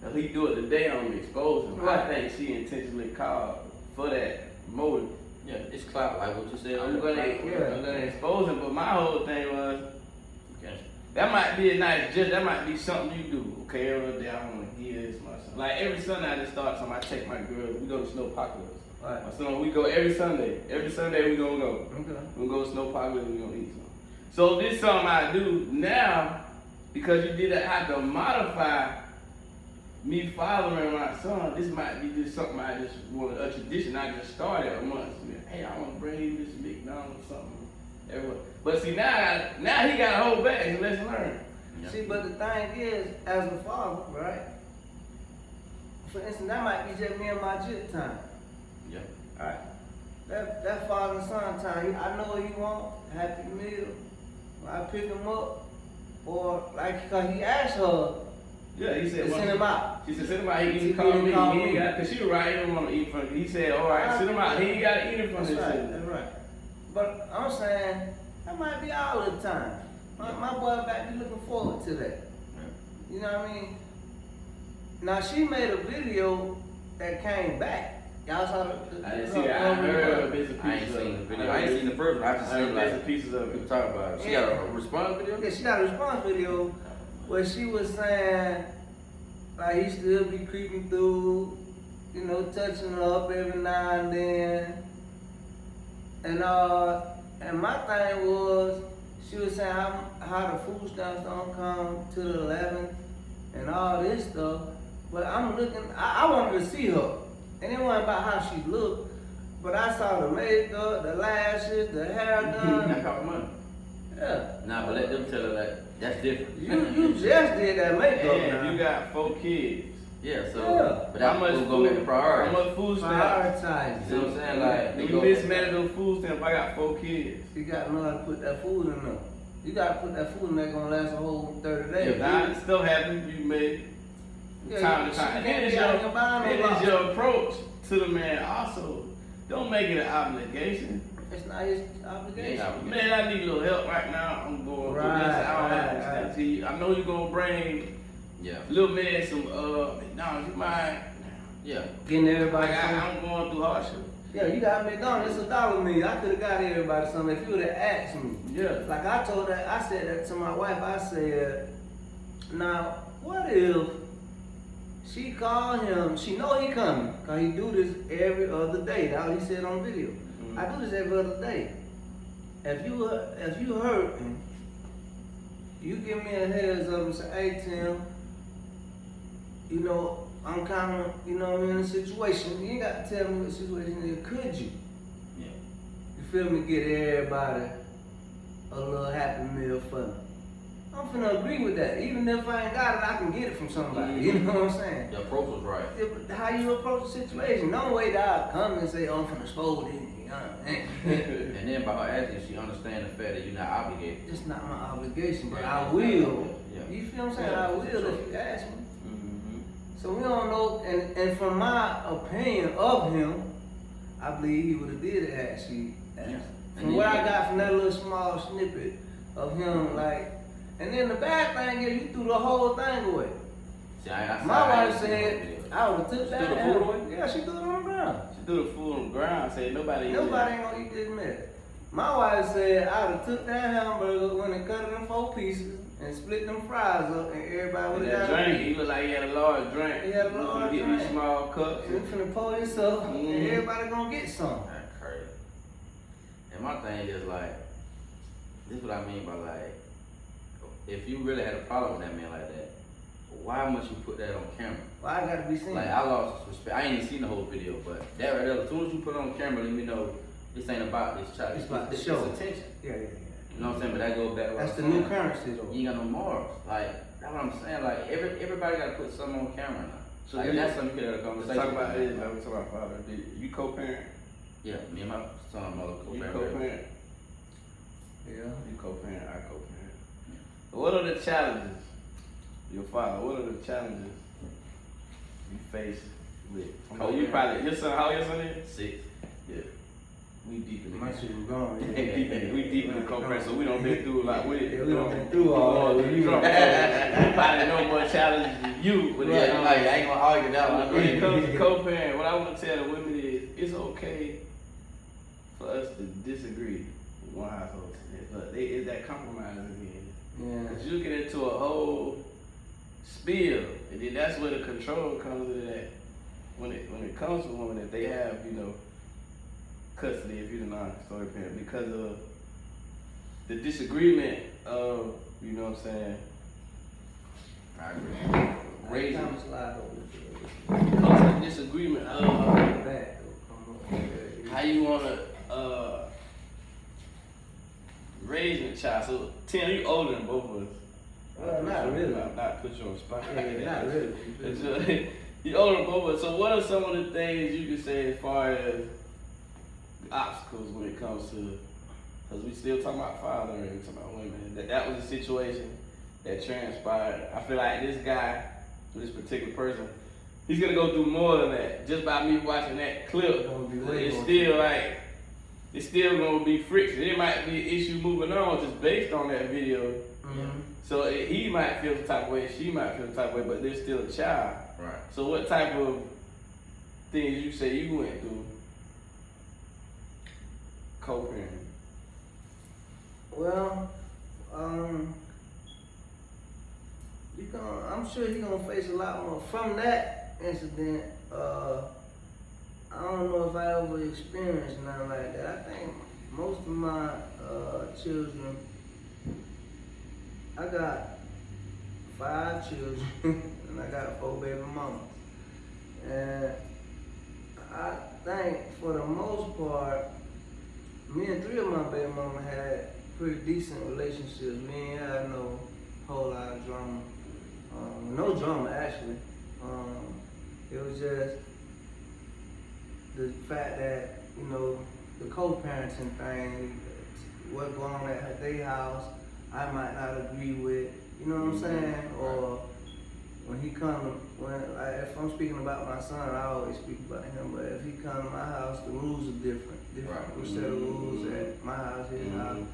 if he do it today, I'm gonna expose him. Right. I think she intentionally called for that motive. Yeah, it's clout, like what you said. I'm gonna expose him, but my whole thing was, Okay. that might be a nice gesture, that might be something you do. Okay, every day I wanna give this to my son. Like every Sunday I just start something, I take my girl, we go to Snowpocalypse. Right. My son, we go every Sunday. Every Sunday we gonna go. Okay. We gonna go to Snowpocalypse, we gonna eat something. So this is something I do now, because you did that, I have to modify me following my son. This might be just something I just want, a tradition I just started once. Hey, I want to bring you this McDonald's or something. Everywhere. But see, now he got a whole bag, so let's learn. Yeah. See, but the thing is, as a father, right? For instance, that might be just me and my jit time. Yeah. Alright. That father and son time, I know what he want, Happy Meal. I pick him up, or like, cause he asked her Yeah, he said, to send him out. She said, send him out, he He can call me. He call ain't me. got, cause she was right, he didn't want to eat from it. He said, all right, send him out. He ain't got to eat it from That's this right, city. that's right. But I'm saying, that might be all the time. My boy might be looking forward to that. You know what I mean? Now she made a video that came back. Y'all saw the I didn't see that. I heard bits and I ain't pieces seen of the it. video. I ain't seen the first one. I just I heard seen bits like and pieces of people it. talk about it. She got a response video? Yeah, she got a response video where she was saying, like, he still be creeping through, you know, touching her up every now and then. And my thing was, she was saying how the food stamps don't come to the 11th and all this stuff. But I'm looking, I wanted to see her. And it wasn't about how she looked, but I saw the makeup, the lashes, the hair done. That cost money. Yeah. Nah, but let them tell her that that's different. You just did that makeup now. And you got 4 kids. Yeah, so Yeah. but that was gonna make the priority. How much food stamps? Prioritize. You know what I'm saying? Like they You go mismanage those food stamps. I got 4 kids. You gotta know how to put that food in there. You gotta put that food in there gonna last a whole 30 days. If that stuff happens, you make time to time. She And can't be out here buying no it is lobster. your approach to the man also. Don't make it an obligation. It's not his obligation. Yeah. Man, I need a little help right now. I'm going through this. I don't have Right. to see. I know you're gonna bring Yeah. little man some McDonald's. You mind? Yeah. Getting Like everybody something. I'm going through hardship. Yeah, you got McDonald's, it's $1 meal. I could have got everybody something if you would have asked me. Yeah. Like I told that, I said that to my wife. I said, now, what if she called him, she know he coming, cause he do this every other day. That's what he said on video. I do this every other day. If you hurt him, you give me a heads up and say, hey Tim, you know, I'm kind of, you know what I mean, in a situation. You ain't got to tell me what situation it is. Could you? Yeah. You feel me? Get everybody a little happy meal for me. I'm finna agree with that. Even if I ain't got it, I can get it from somebody. You know what I'm saying? The approach was right. How you approach the situation. Don't wait out, come and say, oh, I'm finna scold him. And then by her asking, she understand the fact that you're not obligated. It's not my obligation, but Yeah. I will. Yeah. You feel what I'm saying? Yeah, I will sure. if you ask me. Mm-hmm. So we don't know, and from my opinion of him, I believe he would have did it had she asked. Yeah. From And what then- I got from that little small snippet of him, like, and then the bad thing is you threw the whole thing away. See, I My I wife ain't seen said, no video. I would have took She that. threw the food away? Yeah, she threw it on the ground. She threw the food on the ground. Said nobody. eat Nobody it. ain't gonna eat this mess. My wife said I would have took that hamburger, went and cut it in 4 pieces, and split them fries up, and everybody would And have that got drink, it. he looked like he had a large drink. He had a You large get drink. these small cups. And we finna pour this up, and Mhm. everybody gonna get some. That's crazy. And my thing is like, this is what I mean by like, if you really had a problem with that man like that, why must you put that on camera? Well, I gotta be seen. Like I lost respect. I ain't even seen the whole video, but that right there, as soon as you put it on camera, let me know this ain't about this child. It's about the it's show. attention. Yeah. You know what I'm saying? But that goes back to what That's I the was new saying. currency though. You ain't got no morals. Like that's what I'm saying. Like everybody got to put something on camera now. So Like you- that's something you could have a Let's conversation. talk about this. about. Like we talk about father. You co-parent. Yeah, me and my son, mother, You co-parent. co-parent. Yeah. You co-parent. I co-parent. What are the challenges? Your father. What are the challenges you face with? Oh, you probably your son. How old your son is? 6. Yeah. We deep in the My shit was gone. We deep in the co-parent, so we don't been through a lot with it. Yeah, we done been through all that. You probably know more challenges than you. But Yeah, like, I ain't gonna argue that one. when it comes to co-parent, what I want to tell the women is it's okay for us to disagree with one household, but there is that compromise again. Yeah. Cause you get into a whole spill, and then that's where the control comes into that. When it comes to women, that they have, you know, custody if you're the non-custodial parent because of the disagreement of, you know what I'm saying, I agree. raising. Time to slide over. Because of the disagreement of Back. how you wanna raise a child. So Tim, you older than both of us. Well, not really. Not put you on the spot. Yeah, not really. It's, you older than both of us. So what are some of the things you can say as far as obstacles when it comes to, because we still talking about father and talking about women. That was a situation that transpired. I feel like this guy, this particular person, he's gonna go through more than that. Just by me watching that clip, Gonna be way it's more. still like, it's still gonna be friction. It might be an issue moving on just based on that video. Mm-hmm. So he might feel the type of way, she might feel the type of way, but they're still a child. Right. So what type of things you say you went through co-parenting? Well, I'm sure you're gonna face a lot more from that incident. I don't know if I ever experienced nothing like that. I think most of my children, I got 5 children and I got 4 baby mamas. And I think for the most part, me and 3 of my baby mamas had pretty decent relationships. We ain't had no whole lot of drama. No drama actually. It was just the fact that, you know, the co-parenting thing, what going on at their house, I might not agree with, you know what I'm saying? Or when he come, if I'm speaking about my son, I always speak about him, but if he come to my house, the rules are different. Different set of rules at my house, his house.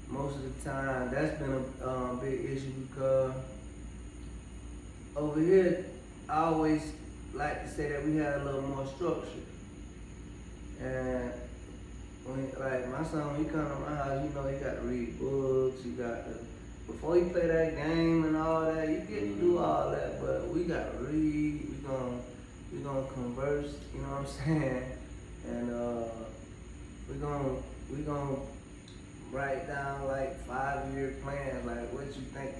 Most of the time, that's been a big issue because over here, I always like to say that we had a little more structure. And when, like my son, when he come to my house, you know, he got to read books, he got to, before he play that game and all that, you get to do all that, but we got to read, we gonna converse, you know what I'm saying? And we gonna write down like 5-year plans, like what you think,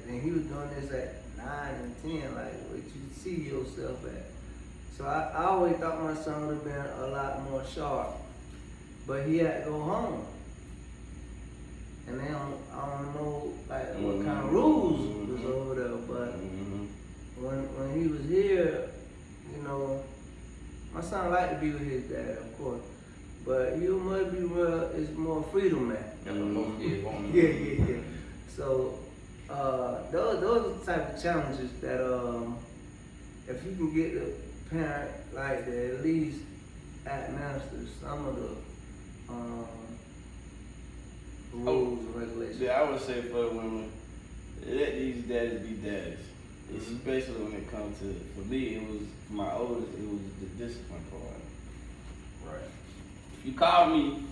and he was doing this at 9 and 10, like what you see yourself at. So I always thought my son would have been a lot more sharp, but he had to go home. And then I don't know like what kind of rules was over there, but when he was here, you know, my son liked to be with his dad, of course, but you must be real, it's more freedom, man. Yeah. So those are the type of challenges that if you can get the parent like that, at least administer some of the rules and regulations. Yeah, I would say for the women, let these daddies be daddies. Especially when it comes to, for me, it was, my oldest, it was the discipline part. Right. If you call me,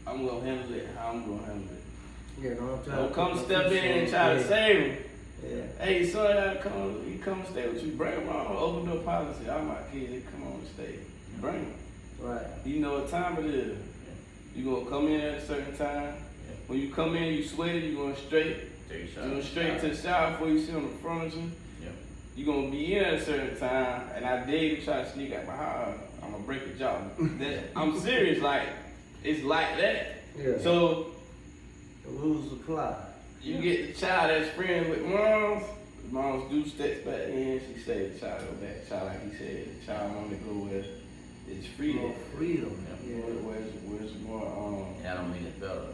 I'm gonna handle it how I'm gonna handle it. Yeah, don't come step in and try to save him. Yeah. Hey, son, he come and stay with you. Bring him on. Open door policy. All my kids, they come on and stay. Bring him. Right. You know what time it is. You gonna come in at a certain time. When you come in, you sweaty. You going straight. You going straight to the shower before you sit on the furniture. You gonna be in at a certain time, and I dare you to try to sneak out my house. I'm gonna break your jaw. I'm serious. Like it's like that. Yeah. So the rules apply. You get the child that's friends with moms. Moms do steps back in. She say the child go back. Child, like he said, the child want to go where it's freedom. More freedom. Yeah. Where's more Yeah, I don't mean it's better.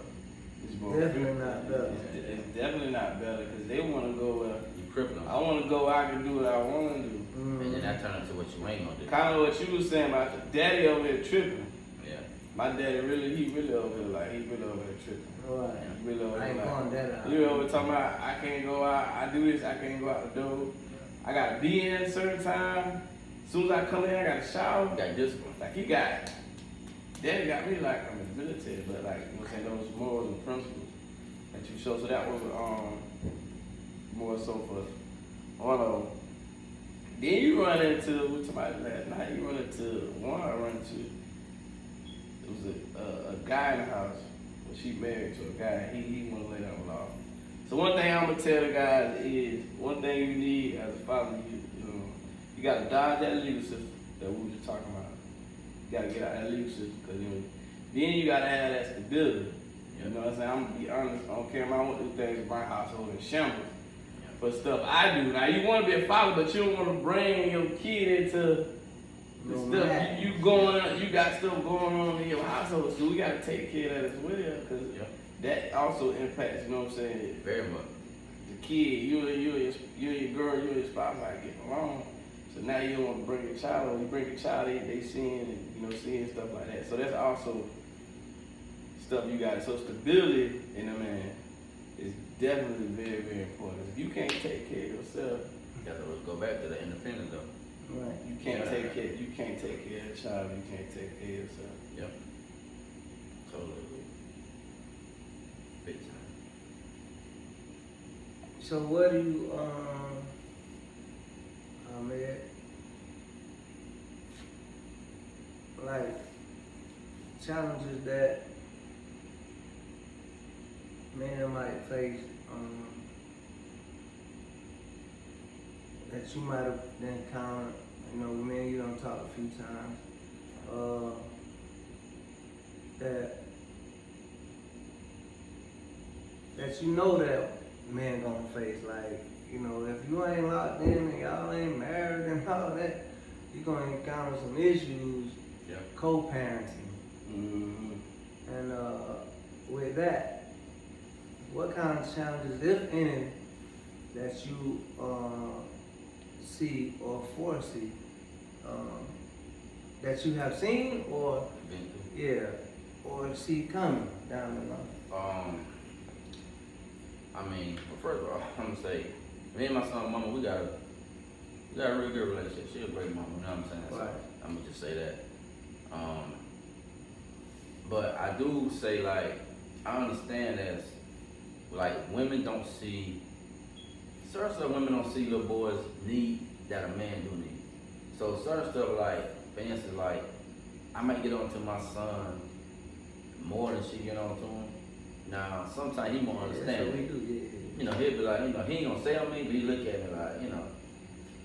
It's more Definitely freedom. not better. It's definitely not better because they want to go where You crippling them. I want to go where I can do what I want to do. And then that turn into what you ain't gonna do. Kind of what you was saying about the daddy over here tripping. Yeah. My daddy he really over here like he really over here tripping. Right. He really over I here ain't like, going that out. You know what talking about? I can't go out. I do this. I can't go out the door. I gotta be in at a certain time. As soon as I come in, I gotta shower. Got discipline. Like Daddy got me like I'm in the military, but like you know what I'm saying, those morals and principles that you show. So that was more so for one of them. Then you run into with somebody last night. You run into one. I run into. It was a guy in the house. Well, she married to a guy. He want to lay down the law. So one thing I'm gonna tell the guys is one thing you need as a father. You gotta dodge that legal system that we were just talking about. You gotta get out that legal system because then you gotta have that stability. You know what I'm saying? I'm gonna be honest. I don't care if I want to do things in my household in shambles. For stuff I do. Now you want to be a father, but you don't want to bring your kid into the stuff you got stuff going on in your household. So we gotta take care of that as well, because that also impacts. You know what I'm saying? Very much. The kid, you and your girl, you and your spouse like getting along. So now you don't want to bring your child on. You bring your child in, they seeing stuff like that. So that's also stuff you got. So stability in a man is definitely very, very important. If you can't take care of yourself, You have to go back to the independent though. Right. You can't Yeah. take care. You can't take care of the child. You can't take care of yourself. Yep. Totally agree. Big time. So what do you, Ahmed, like, challenges that men might face, that you might have encountered? You know, me and you done talked a few times, that you know that men gonna face. Like, you know, if you ain't locked in and y'all ain't married and all that, you gonna encounter some issues Yep. co-parenting. Mm-hmm. And with that, what kind of challenges, if any, that you see or foresee, that you have seen or Been through. or see coming down the line? I mean, well, first of all, I'm gonna say, me and my son, mama, we got a real good relationship. She a great mama, you know what I'm saying? So Right. I'm gonna just say that. But I do say, like, I understand as, like, women don't see, certain stuff women don't see little boys need that a man do need. So certain stuff, like, for instance, like, I might get on to my son more than she get on to him. Now, sometimes he won't understand. Yeah, so we it. do, yeah. You know, he'll be like, you know, he ain't gonna say on me, but he look at me like, you know.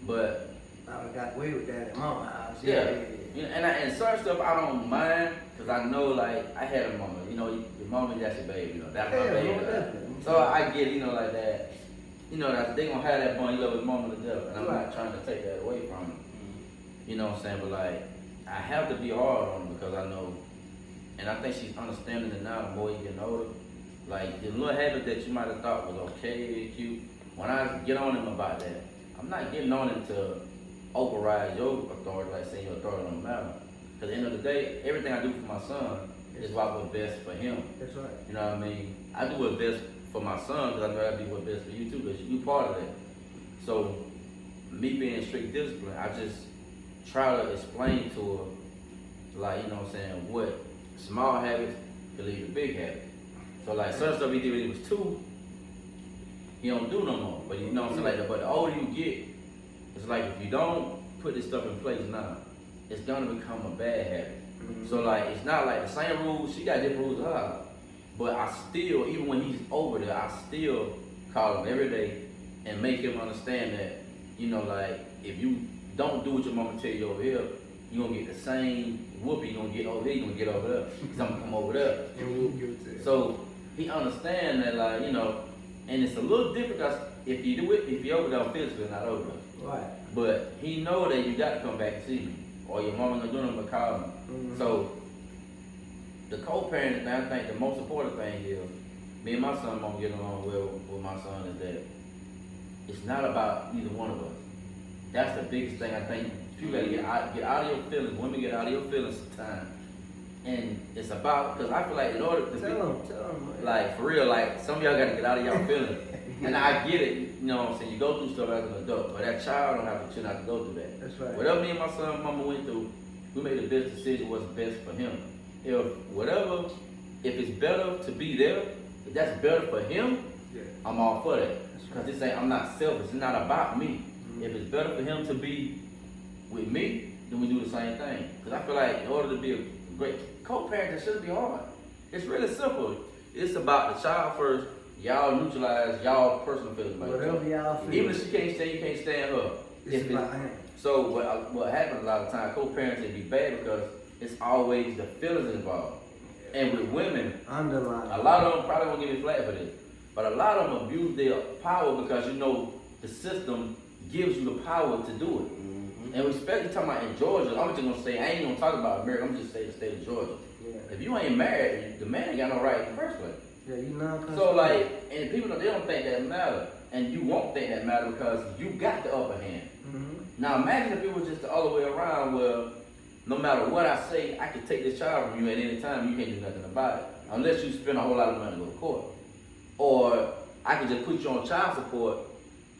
But I got away with that at mama house. yeah, you know, and certain stuff I don't mind, cause I know, like, I had a mama. You know, your mama, that's your baby. You know, that's my baby. no, Like, definitely. so I get, you know, like that. You know, that they gonna have that bond. You love his mama to death, and I'm Right. not trying to take that away from him. You know what I'm saying? But like, I have to be hard on him because I know, and I think she's understanding it now. The more you get older, like the little habit that you might have thought was okay, cute. When I get on him about that, I'm not getting on him to override your authority, like saying your authority don't matter. Because at the end of the day, everything I do for my son is what's best for him. That's right. You know what I mean? I do what's best for my son because I know that'd be what's best for you too, because you part of that. So, me being strict discipline, I just try to explain to her, like, you know what I'm saying, what small habits can lead to big habits. So, like, certain stuff he did when he was 2, he don't do no more. But you know what I'm saying? Like, but the older you get, it's like if you don't put this stuff in place now, it's gonna become a bad habit. So like, it's not like the same rules. She got different rules to her house. But I still, even when he's over there, I still call him every day and make him understand that, you know, like, if you don't do what your mama tell you over here, you're gonna get the same whooping you're gonna get over here, you're gonna get over there. Cause I'm gonna come over there. And we'll give it to you. So he understand that, like, you know, and it's a little different because if you do it, if you're over there physically, not over there. Right. But he know that you got to come back and see me, or your mama gonna do nothing but call me. Mhm. So the co-parenting thing, I think the most important thing is, me and my son won't get along well with my son, is that it's not about either one of us. That's the biggest thing I think. People gotta get out of your feelings. Women get out of your feelings sometimes. And it's about, because I feel like in order to Tell them. like, for real, like, some of y'all gotta get out of y'all feelings. And I get it, you know what I'm saying, you go through stuff as an adult, but that child don't have to chill out to go through that. That's right. Whatever me and my son and mama went through, we made the best decision what's best for him. If it's better to be there, if that's better for him, Yeah. I'm all for that. That's Because this ain't, I'm not selfish, it's not about me. Mhm. If it's better for him to be with me, then we do the same thing. Because I feel like in order to be a great co-parent, it shouldn't be hard. It's really simple. It's about the child first. Y'all neutralize y'all personal feelings about each Whatever other. y'all feel. Even if she can't stand, you can't stand her. It's about him. So what happens a lot of times, co-parenting be bad because it's always the feelings involved. And with women, Underline. a lot of them probably won't give me flack for this, but a lot of them abuse their power because, you know, the system gives you the power to do it. Mm-hmm. And especially talking about in Georgia, I'm just gonna say, I ain't gonna talk about America, I'm just saying the state of Georgia. Yeah. If you ain't married, the man ain't got no right in the first place. Yeah, you know. So like, and people, they don't think that matter. And you won't think that matter because you got the upper hand. Mm-hmm. Now imagine if it was just the other way around where no matter what I say, I can take this child from you at any time, you can't do nothing about it. Unless you spend a whole lot of money to go to court. Or I can just put you on child support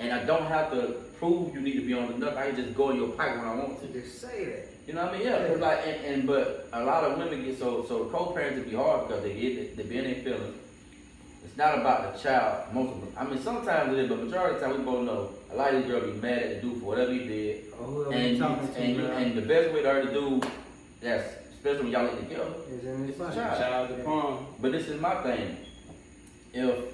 And I don't have to prove you need to be on the nothing. I can just go in your pocket when I want to. Just say that. You know what I mean? Yeah. Cause like, but a lot of women get so the co-parents it be hard because they be in their feelings. It's not about the child. Most of them. I mean, sometimes it is, but majority of the time we both know a lot of these girls be mad at the dude for whatever he did. And the best way to hurt the dude, that's especially when y'all get together, is in his body. Child the prom. But this is my thing. If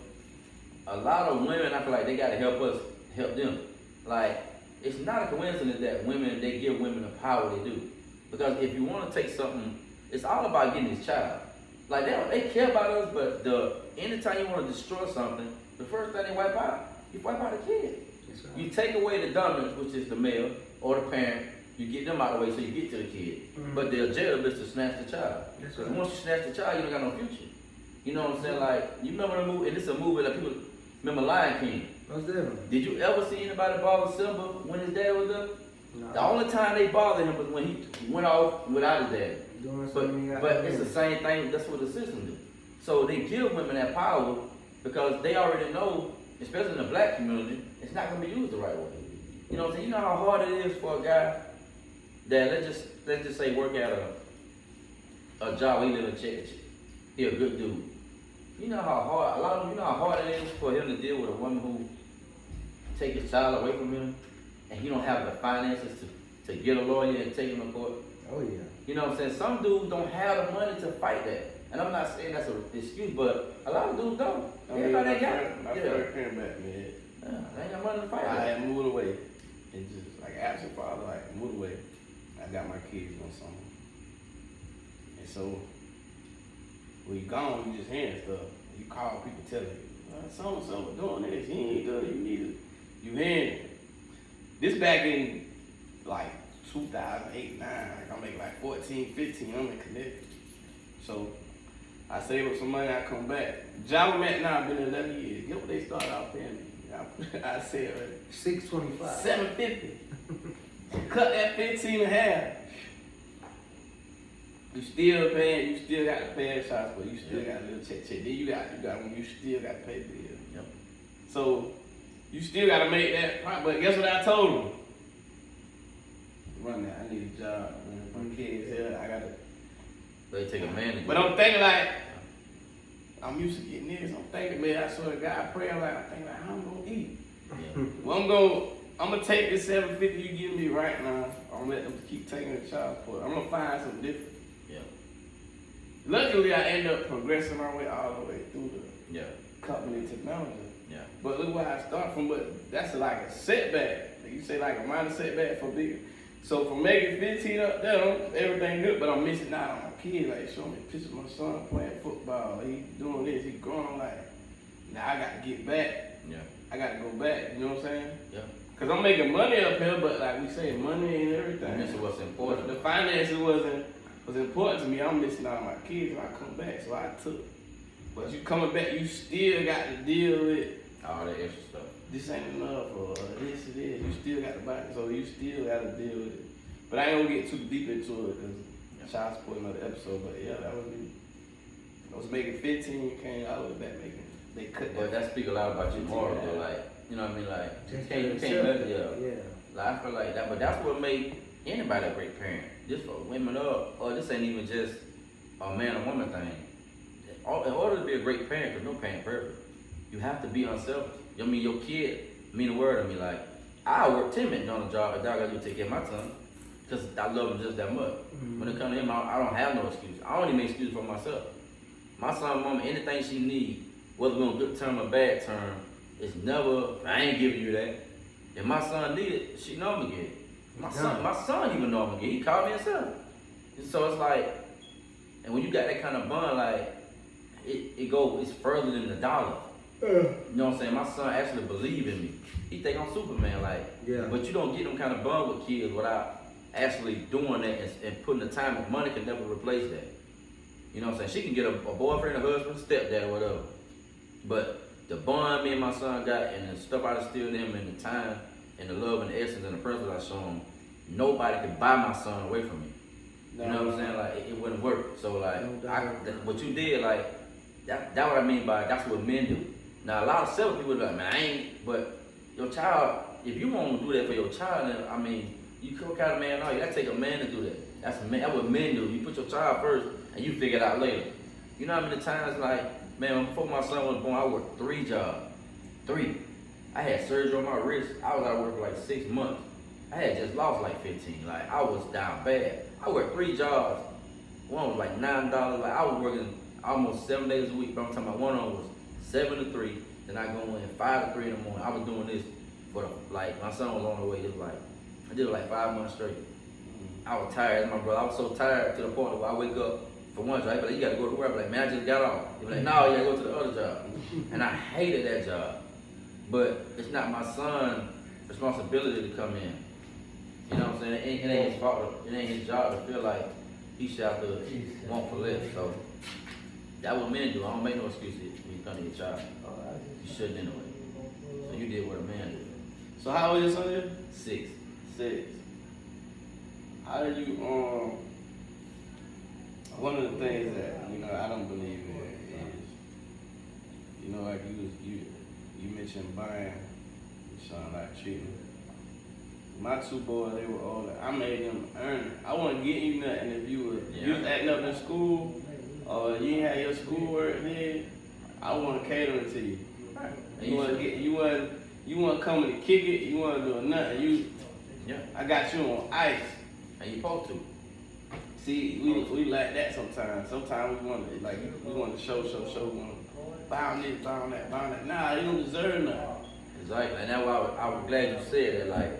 a lot of women, I feel like they gotta help us help them. Like, it's not a coincidence that women, they give women the power they do. Because if you want to take something, it's all about getting this child. Like, they care about us, but anytime you want to destroy something, the first thing they wipe out, you wipe out the kid. Right. You take away the dominance, which is the male or the parent, you get them out of the way so you get to the kid. Mm-hmm. But the objective is to snatch the child. That's Because right. once you snatch the child, you don't got no future. You know what I'm saying? Like, you remember the movie, and this is a movie that people remember Lion King. What's that? Did you ever see anybody bother Simba when his dad was there? No. The only time they bothered him was when he went off without his dad. But it's the same thing, that's what the system do. So they give women that power because they already know, especially in the black community, it's not gonna be used the right way. You know what I'm saying? You know how hard it is for a guy that let's just say work at a job, he live in check. He a good dude. You know how hard you know how hard it is for him to deal with a woman who take his child away from him and he don't have the finances to get a lawyer and take him to court. Oh yeah. You know what I'm saying? Some dudes don't have the money to fight that. And I'm not saying that's an excuse, but a lot of dudes don't. Everybody got it. My first parent back, man. Yeah, they ain't got money to fight I that. had moved away. And just like absent father, like moved away. I got my kids on summer. And so when you gone, you just hearing stuff. You call people telling you, so and so doing this, he ain't doing it, you need it. You hearing it. This back in like 2008, 9, like I'm making like 14, 15, I'm in Connecticut. So I save up some money, I come back. Job I'm at now, I've been 11 years. Get what they started out paying me. I said $625. $750. Cut that 15 and a half. You still paying, you still got to pay shots, but you still got a little check. Then you got when you still got to pay bills. Yep. So you still got to make that profit. But guess what I told him? Run that. I need a job. My kids here. I gotta. They take a man to But I'm thinking like, I'm used to getting this. I'm thinking, man, I swear to God, I pray like, I'm thinking like, how I'm gonna eat? Yeah. Well, I'm gonna take this $750 you give me right now. I'm gonna let them keep taking the child support. I'm gonna find something different. Yeah. Luckily, I end up progressing my way all the way through the Yeah. company technology. Yeah. But look where I start from. But that's like a setback. You say like a minor setback for bigger. So from making 15 up there, everything good, but I'm missing out on my kid. Like showing me pictures of my son playing football. He doing this. He growing. I'm like, now I got to get back. Yeah. I got to go back. You know what I'm saying? Yeah. Cause I'm making money up here, but like we say, money ain't everything. And this is what's important. The finances was important to me. I'm missing out on my kids when I come back, so I took. But you coming back, you still got to deal with All that extra stuff. this ain't enough or this it is. You still got to buy it, so you still got to deal with it. But I ain't gonna get too deep into it because child support another episode. But yeah, that was me. I was making 15, came out of back making. They cut But that speak a lot about your moral, though. Like, you know what I mean? Like, you can't let it. Yeah. Like, I feel like that, but that's what made anybody a great parent. Just for women up, or this ain't even just a man or woman thing. In order to be a great parent, because no parent perfect, you have to be unselfish. I mean, your kid mean the world to me. Like, I work 10 minutes on the job, a dog got to take care of my son, because I love him just that much. When it comes to him, I don't have no excuse. I only make excuses for myself. My son, mama, anything she need, whether we're on good term or bad term, it's never, I ain't giving you that. If my son need it, she know I'm gonna get it. My son even know I'm gonna get it. He called me himself. And so it's like, and when you got that kind of bond, like, it's further than the dollar. You know what I'm saying? My son actually believe in me. He think I'm Superman, like, Yeah. but you don't get them kind of bond with kids without actually doing that and putting the time and money can never replace that. You know what I'm saying? She can get a boyfriend, a husband, stepdad, or whatever. But the bond me and my son got and the stuff I instilled in him and the time and the love and the essence and the principles I show him, nobody could buy my son away from me. You know what I'm saying? Like, it wouldn't work. So, like, what you did, like, that's what I mean by that's what men do. Now, a lot of selfish people are like, man, I ain't, but your child, if you want to do that for your child, then, I mean, what kind of man are you? That take a man to do that. That's what men do. You put your child first, and you figure it out later. You know how many times, like, man, before my son was born, I worked 3 jobs. 3. I had surgery on my wrist. I was out of work for like 6 months. I had just lost like 15. Like, I was down bad. I worked 3 jobs. One was like $9. Like, I was working almost 7 days a week. But I'm talking about one of them was 7 to 3. Then I go in 5 to 3 in the morning. I was doing this for like, my son was on the way. It was like, I did it like 5 months straight. I was tired as my brother. I was so tired to the point where I wake up for one job. He'd be like, you gotta go to work. I'm like, man, I just got off. He'd be like, no, you gotta go to the other job. And I hated that job. But it's not my son's responsibility to come in. You know what I'm saying? It ain't his fault. It ain't his job to feel like he should have to want for less. So that's what men do. I don't make no excuses when you come to your child. You shouldn't anyway. So you did what a man did. So how old is your son here? 6. 6. How do you one of the things that, you know, I don't believe in is, you know, like you mentioned buying your son like treatment. My 2 boys, they were older. I made them earn it. I wouldn't get you nothing if you was acting up in school or you ain't had your schoolwork did. I wasn't catering to you. You wasn't coming to kick it. You wasn't doing nothing. I got you on ice. And you supposed to. See, we like that sometimes. Sometimes we want to show. We want to bound this, bound that. Nah, you don't deserve nothing. Exactly. And that's why I was glad you said that. Like,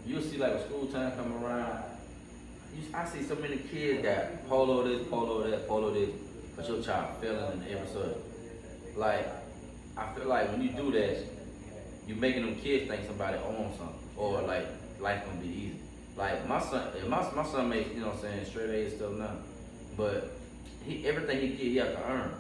you'll see like when school time come around, I see so many kids got polo this, polo that, polo this, but your child failing in every subject. Like, I feel like when you do that, you're making them kids think somebody owns something, or like life gonna be easy. Like my son makes, you know what I'm saying, straight A's stuff now, but everything he get, he have to earn.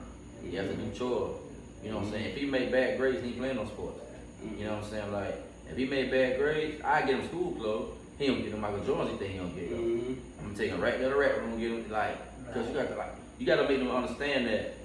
He have to do chores. You know what I'm saying? If he make bad grades, he ain't playing no sports. You know what I'm saying? Like, if he made bad grades, I get him school clothes. He don't get him Michael Jordans. He think he don't get them. I'm gonna take him right to the rack room and get him, like, because you got to make them understand that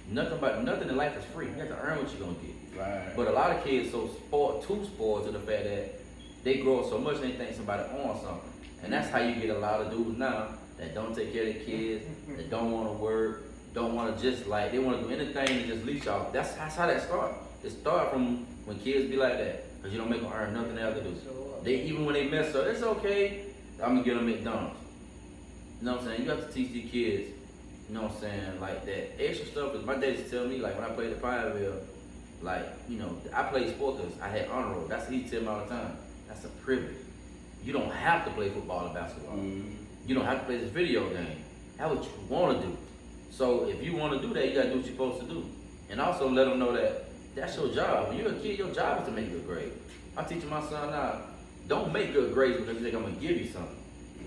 nothing in life is free. You have to earn what you're gonna get. Right. But a lot of kids too spoiled to the fact that they grow up so much they think somebody owns something. And that's how you get a lot of dudes now that don't take care of their kids, that don't want to work, don't want to just like, they want to do anything to just leech off. That's how that starts. It starts from when kids be like that, because you don't make them earn nothing else to do. Even when they mess up, it's okay, I'm going to get them McDonald's. You know what I'm saying? You have to teach these kids, you know what I'm saying, like that extra stuff. Because my dad used to tell me, like when I played at Pineville, like, you know, I played sports because I had honor roll. That's what he tell me all the time. That's a privilege. You don't have to play football or basketball. You don't have to play this video game. That's what you want to do. So if you want to do that, you got to do what you're supposed to do. And also let them know that that's your job. When you're a kid, your job is to make good grades. I'm teaching my son now, don't make good grades because you think I'm going to give you something.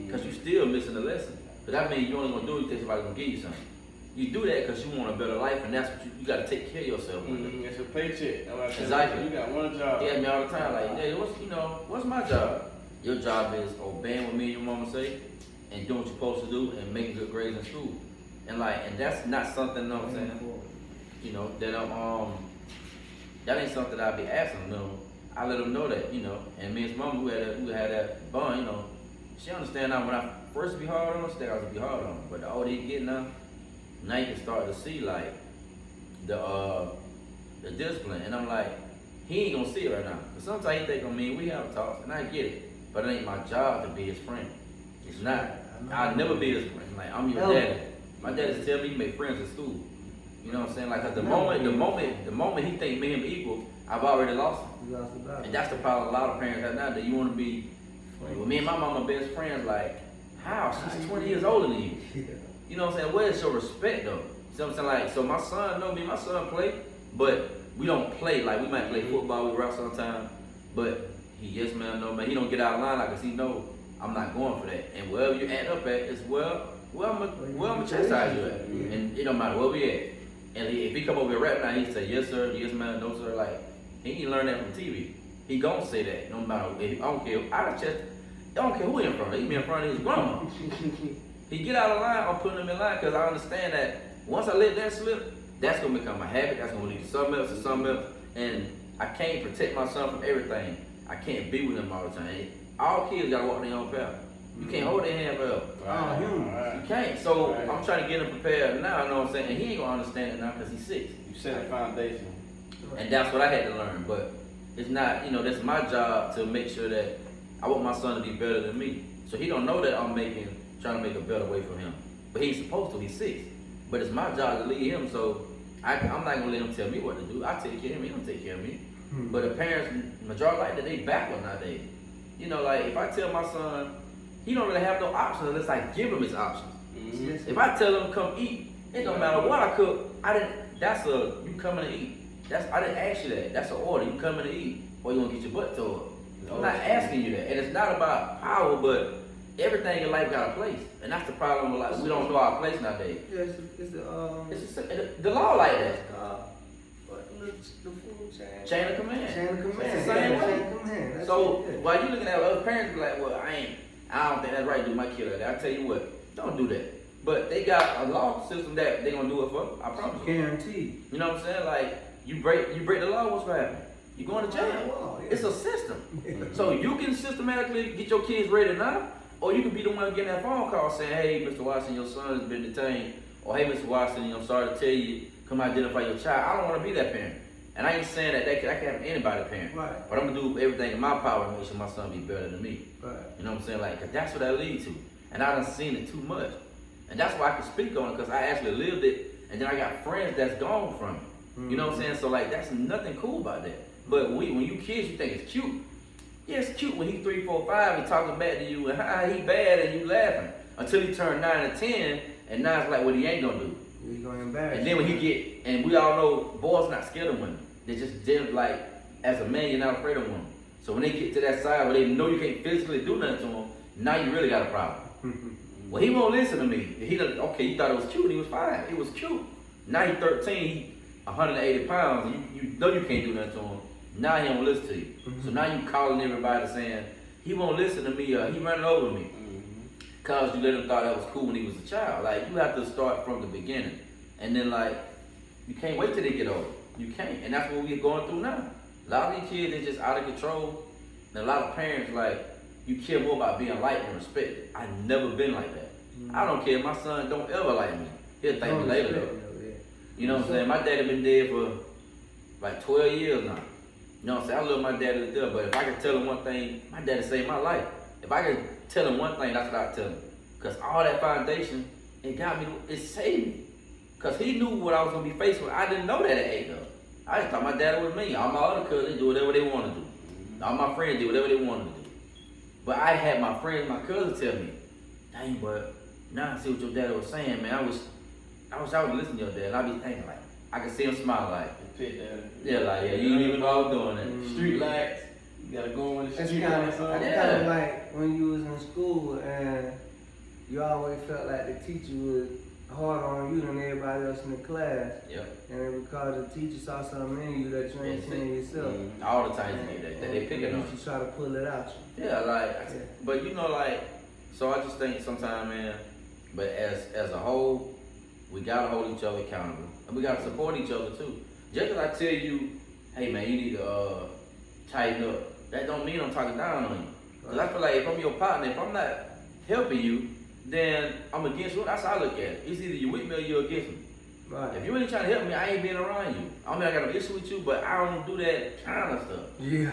Because you're still missing the lesson. But that means you only going to do it because somebody's going to give you something. You do that because you want a better life, and that's what you got to take care of yourself. It's your paycheck. Exactly. You got one job. He asked me all the time, like, hey, what's my job? Your job is obeying what me and your mama say, and doing what you're supposed to do, and making good grades in school. And that's not something, you know what I'm saying? You know, that ain't something that I be asking them. I let them know that, you know. And me and his mama, who had that bond, you know, she understand now when I first be hard on her, I was be hard on her. But the older he get now you can start to see like the discipline. And I'm like, he ain't gonna see it right now. But sometimes he think, we have talks, and I get it. But it ain't my job to be his friend. It's not. I'll never be his friend. Like, I'm your daddy. My daddy tell me he make friends in school. You know what I'm saying? Like, at the moment he think me and him equal, I've already lost him. And that's the problem a lot of parents have now, that you want to be, well, me and my mama best friends, like, how? She's 20 years older than you. You know what I'm saying? Where is your respect though? You know what I'm saying? Like, so my son know me, my son play, but we don't play. Like, we might play football, we rock sometimes, but he yes man, no man. He don't get out of line, like, cause he know I'm not going for that. And wherever you add up at is where I'm gonna chastise you at. And it don't matter where we at. And if he come over here right now, he say yes sir, yes man, no sir. Like, he ain't learn that from TV. He gon' say that no matter. I don't care. I don't care who he in front of. He be in front of his grandma. He get out of line, I'm putting him in line, because I understand that once I let that slip, that's gonna become a habit. That's gonna lead to something else and something else. And I can't protect my son from everything. I can't be with him all the time. All kids gotta walk their own path. You can't hold their hand forever. All humans. You can't. So I'm trying to get him prepared now, you know what I'm saying? And he ain't gonna understand it now because he's 6. You set a foundation. And that's what I had to learn. But it's not, that's my job to make sure that I want my son to be better than me. So he don't know that I'm trying to make a better way for him. But he's supposed to, he's 6. But it's my job to lead him, so I'm not gonna let him tell me what to do. I take care of him, he don't take care of me. But the parents, majority like that, they backward nowadays. Like if I tell my son, he don't really have no options unless I give him his options. Mm-hmm. If I tell him come eat, it don't matter what I cook. You coming to eat. I didn't ask you that. That's an order. You coming to eat, or you gonna get your butt tore. I'm not asking you that. And it's not about power, but everything in life got a place. And that's the problem with we don't know our place nowadays. Yeah, it's the law like that. The food chain. Chain of command. Chain of command. It's the same way. Chain of command. That's So it, yeah. while you looking at other parents be like, well, I don't think that's right to do my kid like that. I tell you what, don't do that. But they got a law system that they gonna do it for. I promise you. Guaranteed. You know what I'm saying? Like you break the law, what's gonna happen? You going to jail. Yeah. It's a system. So you can systematically get your kids ready now, or you can be the one getting that phone call saying, hey, Mr. Watson, your son has been detained. Or hey, Mr. Watson, I'm sorry to tell you, come identify your child. I don't want to be that parent. And I ain't saying that I can have anybody parent. Right. But I'm going to do everything in my power to make sure my son be better than me. Right. You know what I'm saying? Like, cause that's what that leads to. And I done seen it too much. And that's why I can speak on it, because I actually lived it. And then I got friends that's gone from it. Mm-hmm. You know what I'm saying? So like, that's nothing cool about that. But when you kids, you think it's cute. Yeah, it's cute when he 3, 4, 5, he talking back to you, and he bad, and you laughing. Until he turned 9 or 10, and now it's like what he ain't gonna do. He's gonna embarrass. And then when and we all know boys not scared of women. They just like, as a man, you're not afraid of women. So when they get to that side where they know you can't physically do nothing to them, now you really got a problem. Well, he won't listen to me. Okay, you thought it was cute, he was fine. It was cute. Now he's 13, he 180 pounds, and you know you can't do nothing to him. Now he don't listen to you. So now you calling everybody saying, he won't listen to me, or he running over me. Cause you let him thought that was cool when he was a child. Like, you have to start from the beginning. And then like, you can't wait till they get older. You can't. And that's what we're going through now. A lot of these kids, they're just out of control. And a lot of parents, like, you care more about being liked and respected. I've never been like that. I don't care if my son don't ever like me. He'll thank me later though. You know what I'm saying? My daddy been dead for like 12 years now. You know what I'm saying? I love my daddy to death, but if I could tell him one thing, my daddy saved my life. If I could tell him one thing, that's what I'd tell him. Because all that foundation, it saved me. Because he knew what I was going to be faced with. I didn't know that at 8 though. I just thought my daddy was me. All my other cousins do whatever they want to do. All my friends do whatever they wanted to do. But I had my friends, my cousins tell me, dang, but now I see what your daddy was saying, man. I wish I was listening to your dad. And I'd be thinking like, I could see him smile like, yeah, like, yeah, you didn't even know I was doing that. Street lights, you gotta go in the That's street kind lights. of like when you was in school and you always felt like the teacher was harder on you than everybody else in the class. Yep. And it because the teacher saw something in you that you ain't seen yourself. All the time you get that they picking on you. You try to pull it out you. Yeah, but you know, like, so I just think sometimes, man, but as a whole, we gotta hold each other accountable. And we gotta support each other too. Just because I tell you, hey man, you need to tighten up, that don't mean I'm talking down on you. Because I feel like if I'm your partner, if I'm not helping you, then I'm against you. That's how I look at it. It's either you with me or you're against me. Right. If you ain't trying to help me, I ain't being around you. I mean, I got an issue with you, but I don't do that kind of stuff. Yeah. You know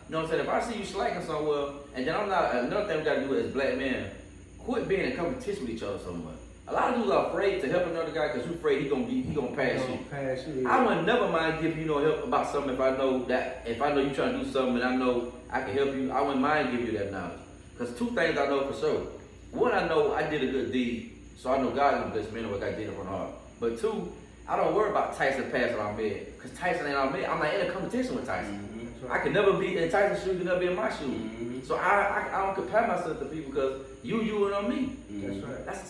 what I'm saying? If I see you slacking somewhere, and then I'm not, another thing we gotta do as black men, quit being in competition with each other so much. A lot of dudes are afraid to help another guy because you're afraid he gonna pass you. Yeah. I would never mind giving you no help about something if I know you trying to do something and I know I can help you. I wouldn't mind giving you that knowledge. Because 2 things I know for sure. 1, I know I did a good deed, so I know God gonna bless me anyway. I did it from the heart. But 2, I don't worry about Tyson passing on me because Tyson ain't on me. I'm not in a competition with Tyson. I can never be in Tyson's shoes, you can never be in my shoes. So I don't compare myself to people because you and on me. That's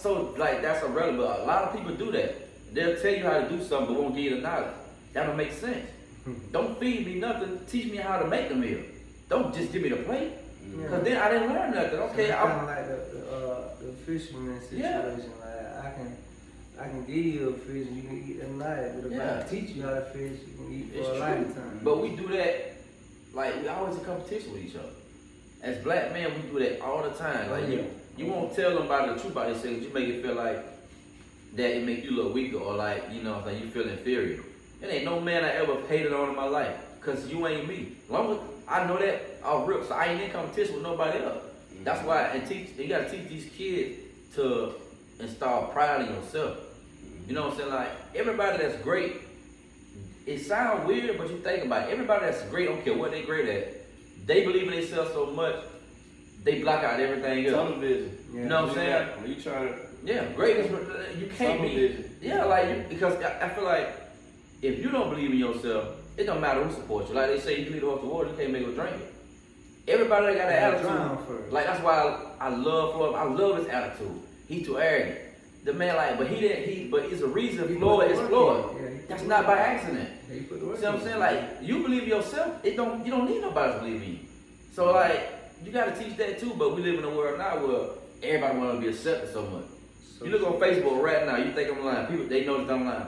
right. That's irrelevant. A lot of people do that. They'll tell you how to do something but won't give you the knowledge. That don't make sense. Don't feed me nothing. Teach me how to make the meal. Don't just give me the plate. Because then I didn't learn nothing. Okay, so it's kind of like the fisherman situation. Yeah. Like I can I can give you a fish and you can eat that night, but if I teach you how to fish, you can eat for a lifetime. But we do that, like, we always in competition with each other. As black men, we do that all the time. Like, you won't tell them about the truth about themselves. You make it feel like that it make you look weaker or like, you know, like you feel inferior. It ain't no man I ever hated on in my life, cause you ain't me. Long as I know that off rip, so I ain't in competition with nobody else. That's why you gotta teach these kids to install pride in yourself. You know what I'm saying? Like, everybody that's great, it sounds weird, but you think about it. Everybody that's great, don't care what they great at, they believe in themselves so much, they block out everything else. Tunnel vision. You know what I'm saying? When you trying to. Yeah, greatness, you can't be. Vision. Yeah, like, because I feel like if you don't believe in yourself, it don't matter who supports you. Like they say, you lead a horse to water, you can't make a drink it. Everybody that got that attitude, like that's why I love Floyd. I love his attitude. He too arrogant. The man, like, but it's a reason Floyd is Floyd. Yeah, that's not by accident. Yeah, See what I'm saying? Like, you believe in yourself, you don't need nobody to believe in you. So like, you gotta teach that too, but we live in a world now where everybody wanna be accepted so much. You look on Facebook right now, you think I'm lying. People, they know that I'm lying.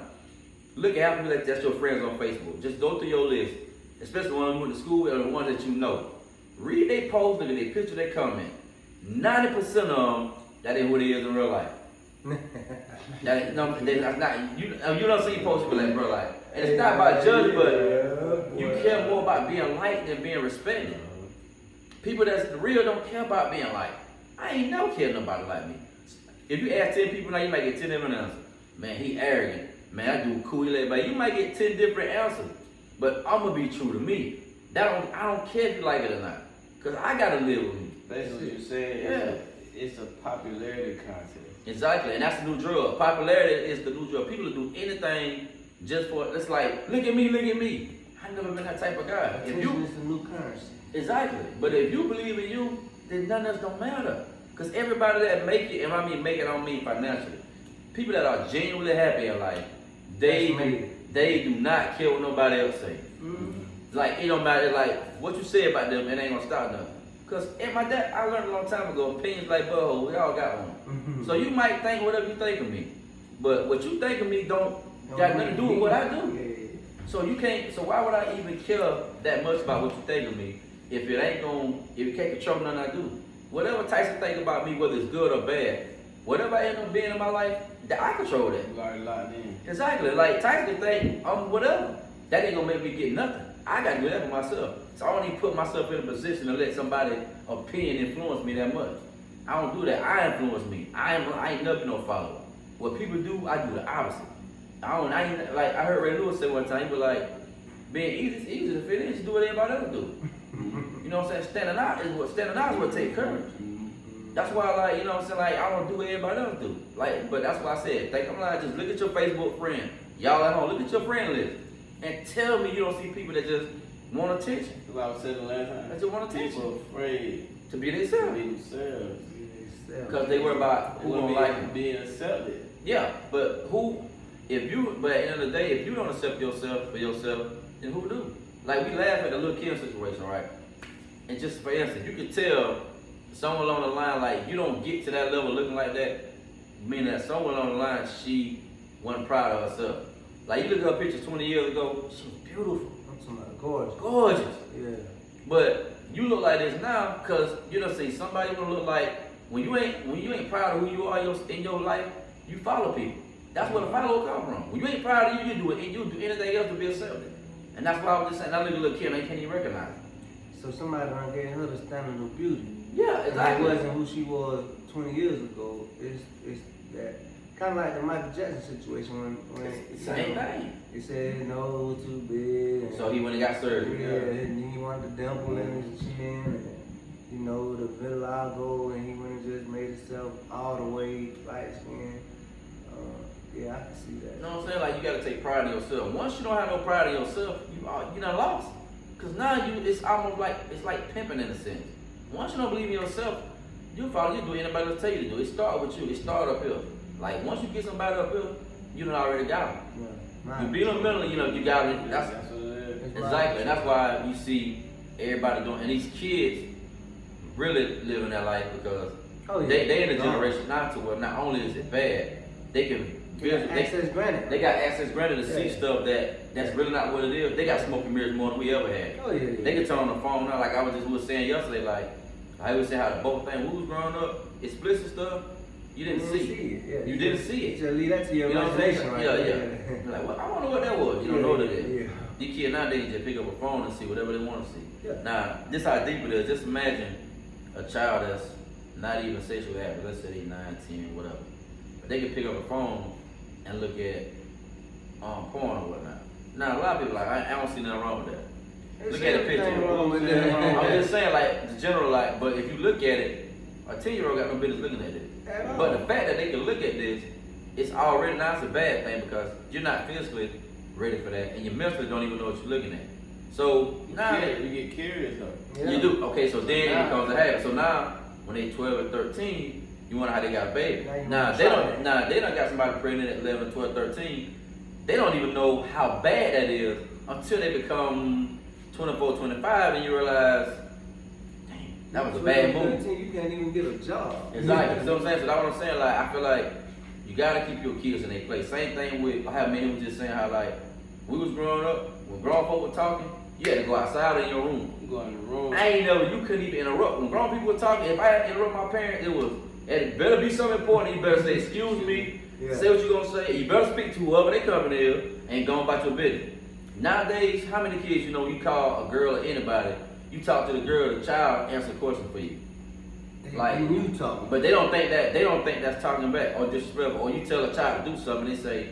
Look at how many that's your friends on Facebook. Just go through your list, especially the ones you went to school with or the ones that you know. Read their post, look at their picture, their comment. 90% of them, that ain't who it is in real life. That's not, you don't see posts people like, bro, like, and it's not about judging, but you care more about being liked than being respected. People that's real don't care about being liked. I ain't never cared nobody like me. If you ask 10 people now, you might get 10 different answers. Man, he arrogant. Man, I do cool, but you might get 10 different answers. But I'm gonna be true to me. I don't care if you like it or not, cause I gotta live with me. Basically, what you're saying it's a popularity contest. Exactly, and that's the new drug. Popularity is the new drug. People will do anything just for. It's like, look at me, look at me. I've never been that type of guy. If you, it's the new currency. Exactly, but if you believe in you, then nothing else don't matter. Cause everybody that make it, and I mean make it, I don't mean financially. People that are genuinely happy in life, they do not care what nobody else say. Mm-hmm. Like, it don't matter, like, what you say about them, it ain't gonna stop nothing. Cause in my dad, I learned a long time ago, opinions like butthole, we all got one. Mm-hmm. So you might think whatever you think of me, but what you think of me don't got nothing to do with what I do. Yeah. So you can't, so why would I even care that much about what you think of me if you can't control nothing I do? Whatever Tyson think about me, whether it's good or bad, whatever I end up being in my life, that I control that. You already locked in. Exactly. Like Tyson can think I'm whatever. That ain't gonna make me get nothing. I gotta do that for myself. So I don't even put myself in a position to let somebody's opinion influence me that much. I don't do that. I influence me. I ain't never no follower. What people do, I do the opposite. I ain't like I heard Ray Lewis say one time, he was like, being easy to fit in, just do what everybody else do. You know what I'm saying? Standing out is what take courage. That's why, like, you know what I'm saying, like, I don't do what everybody else do. Like, but that's why I said, think I'm lying, just look at your Facebook friend. Y'all at home, look at your friend list. And tell me you don't see people that just want attention. That's what I was saying the last time. That just want attention. People afraid to be themselves. to be themselves. Because they worry about who gonna like them. Being accepted. Yeah, but at the end of the day, if you don't accept yourself for yourself, then who do? Like, we laugh at the little Kim situation, right? And just for instance, you could tell someone along the line, like, you don't get to that level looking like that, meaning that someone along the line, she wasn't proud of herself. Like, you look at her pictures 20 years ago, she was beautiful. I'm talking about gorgeous. Gorgeous. Yeah. But you look like this now, because, you know, see, somebody wanna look like, when you ain't proud of who you are in your life, you follow people. That's where the follow come from. When you ain't proud of you do it, and you do anything else to be accepted. And that's why I was just saying, that little kid, they can't even recognize it. So somebody done gave her the standard of beauty. Yeah, exactly. And it wasn't who she was 20 years ago. It's that kind of like the Michael Jackson situation when Same thing. He said no, too big. So he went and got surgery. Yeah, and he wanted the dimple in his chin, and you know the vitiligo, and he went and just made himself all the way light skinned. Yeah, I can see that. You know what I'm saying? Like, you gotta take pride in yourself. Once you don't have no pride in yourself, you done lost. Cause now it's almost like it's like pimping in a sense. Once you don't believe in yourself, you do what anybody else tell you to do. It start with you. It start up here. Like, once you get somebody up here, you done already got them. Yeah. You beat them mentally, you know, you got it. That's what it is. Exactly, and that's why you see everybody doing. And these kids really living their life because they in a generation now to where not only is it bad, they can Access granted. They got access granted to see Yeah. stuff that's really not what it is. They got smoke and mirrors more than we ever had. Oh yeah. They can turn on the phone now, like I was saying yesterday, like I was saying how the both thing we was growing up, explicit stuff, you didn't see. it. Yeah. You didn't see it. Just leave that to your You know what I'm saying? imagination, right? Yeah. there. You're like, well, I wonder what that was. You don't know what it is. Yeah. These kids nowadays just pick up a phone and see whatever they want to see. Yeah. Now, this how deep it is. Just imagine a child that's not even sexually active, let's say they 9, 10, whatever. But they can pick up a phone and look at porn or whatnot. Now, a lot of people like, I don't see nothing wrong with that. Look at the picture. I'm just saying, like, the general, like, but if you look at it, a 10-year-old got no business looking at it. But the fact that they can look at this, it's already now it's a bad thing because you're not physically ready for that, and you mentally don't even know what you're looking at. So now You get curious though. you do. Okay, so then it becomes a habit. So now when they 12 or 13, you wonder how they got a baby. Now they don't. Now they done got somebody pregnant at 11, 12, 13. They don't even know how bad that is until they become 24, 25, and you realize, dang, that was a bad move. You can't even get a job. Exactly. So I'm saying, so that's what I'm saying. Like I feel like you gotta keep your kids in their place. Same thing with how me was just saying how like we was growing up when grown folk were talking, you had to go outside or in your room. You go in the room. I ain't never. You couldn't even interrupt when grown people were talking. If I had to interrupt my parents, it better be something important. You better say excuse me. Yeah. Say what you gonna say. You better speak to whoever they coming here and go about your business. Nowadays, how many kids you know you call a girl or anybody? You talk to the girl, the child answer a question for you. Like you talking. But they don't think that's talking back or disrespectful. Or you tell a child to do something, they say,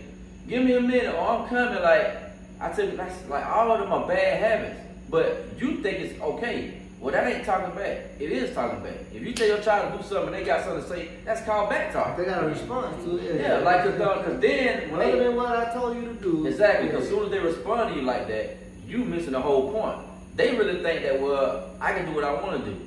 "Give me a minute," or "I'm coming." Like I tell you, that's like all of them are bad habits. But you think it's okay. Well, that ain't talking back. It is talking back. If you tell your child to do something and they got something to say, that's called back talk. They got a response to it. Yeah, like cause then when other than what I told you to do. exactly, because as soon as they respond to you like that, you missing the whole point. They really think that I can do what I want to do.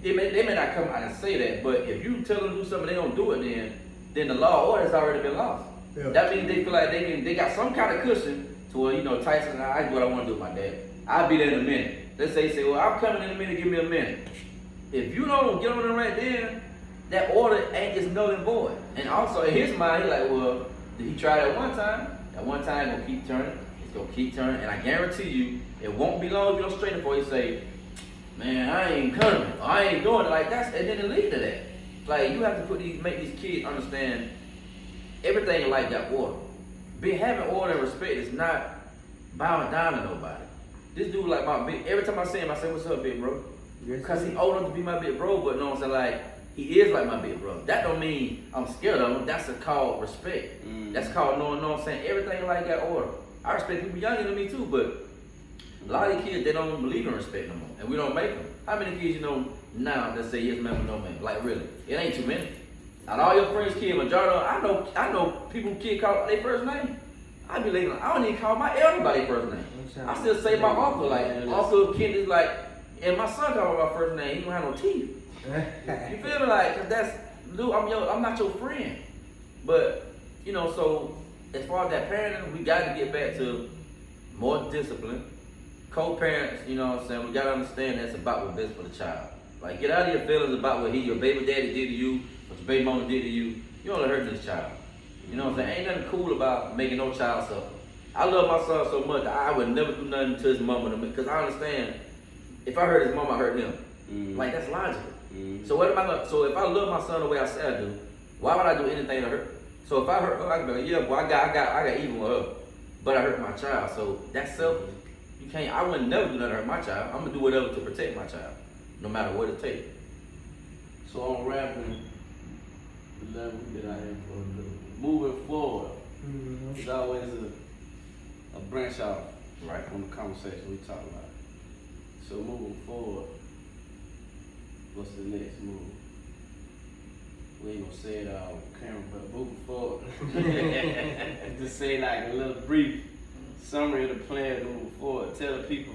They may not come out and say that, but if you tell them to do something, they don't do it, then the law order has already been lost. Yeah. That means they feel like they got some kind of cushion to where Tyson, I do what I want to do with my dad. I'll be there in a minute. Let's say, well, I'm coming in a minute, give me a minute. If you don't get on the right then, that order ain't just null and void. And also in his mind, he's like, well, did he try that one time? That one time gonna keep turning. It's gonna keep turning, and I guarantee you, it won't be long if you don't straighten before you say, man, I ain't coming, or I ain't doing it like that, and then it leads to that. Like you have to make these kids understand everything in life got order. Having order and respect is not bowing down to nobody. This dude like my big. Every time I see him, I say, "What's up, big bro?" Because he old enough to be my big bro, but know what I'm saying? Like he is like my big bro. That don't mean I'm scared of him. That's called respect. That's called knowing. Know what I'm saying? Everything in life got order. I respect people younger than me too, but a lot of these kids, they don't even believe in respect no more, and we don't make them. How many kids you know now that say yes ma'am or no ma'am? Like really, it ain't too many. Out of all your friends' kids, majority of I know people kid call their first name. I be like, I don't even call my elder by their first name. I still say my uncle, like Uncle Kid is like, and my son call me my first name. He don't have no teeth. You feel me? Like, cause that's, dude, I'm not your friend. But so as far as that parenting, we got to get back to more discipline. Co-parents, you know what I'm saying? We got to understand that's about what's best for the child. Like, get out of your feelings about what your baby daddy did to you, what your baby mama did to you. You only hurt this child. You know what I'm saying? Ain't nothing cool about making no child suffer. I love my son so much that I would never do nothing to his mama because I understand if I hurt his mama, I hurt him. Like that's logical. So what am I gonna? So if I love my son the way I say I do, why would I do anything to hurt? So if I hurt her, I can be like, yeah, boy, I got even with her, but I hurt my child. So that's selfish. You can't. I would never do nothing to hurt my child. I'm gonna do whatever to protect my child, no matter what it takes. So on rapping, the level we been out here for a little. Moving forward, it's always a branch off Right. from the conversation we talk about. So moving forward, what's the next move? We ain't gonna say it all on camera, but moving forward, just say like a little brief summary of the plan moving forward. Tell the people.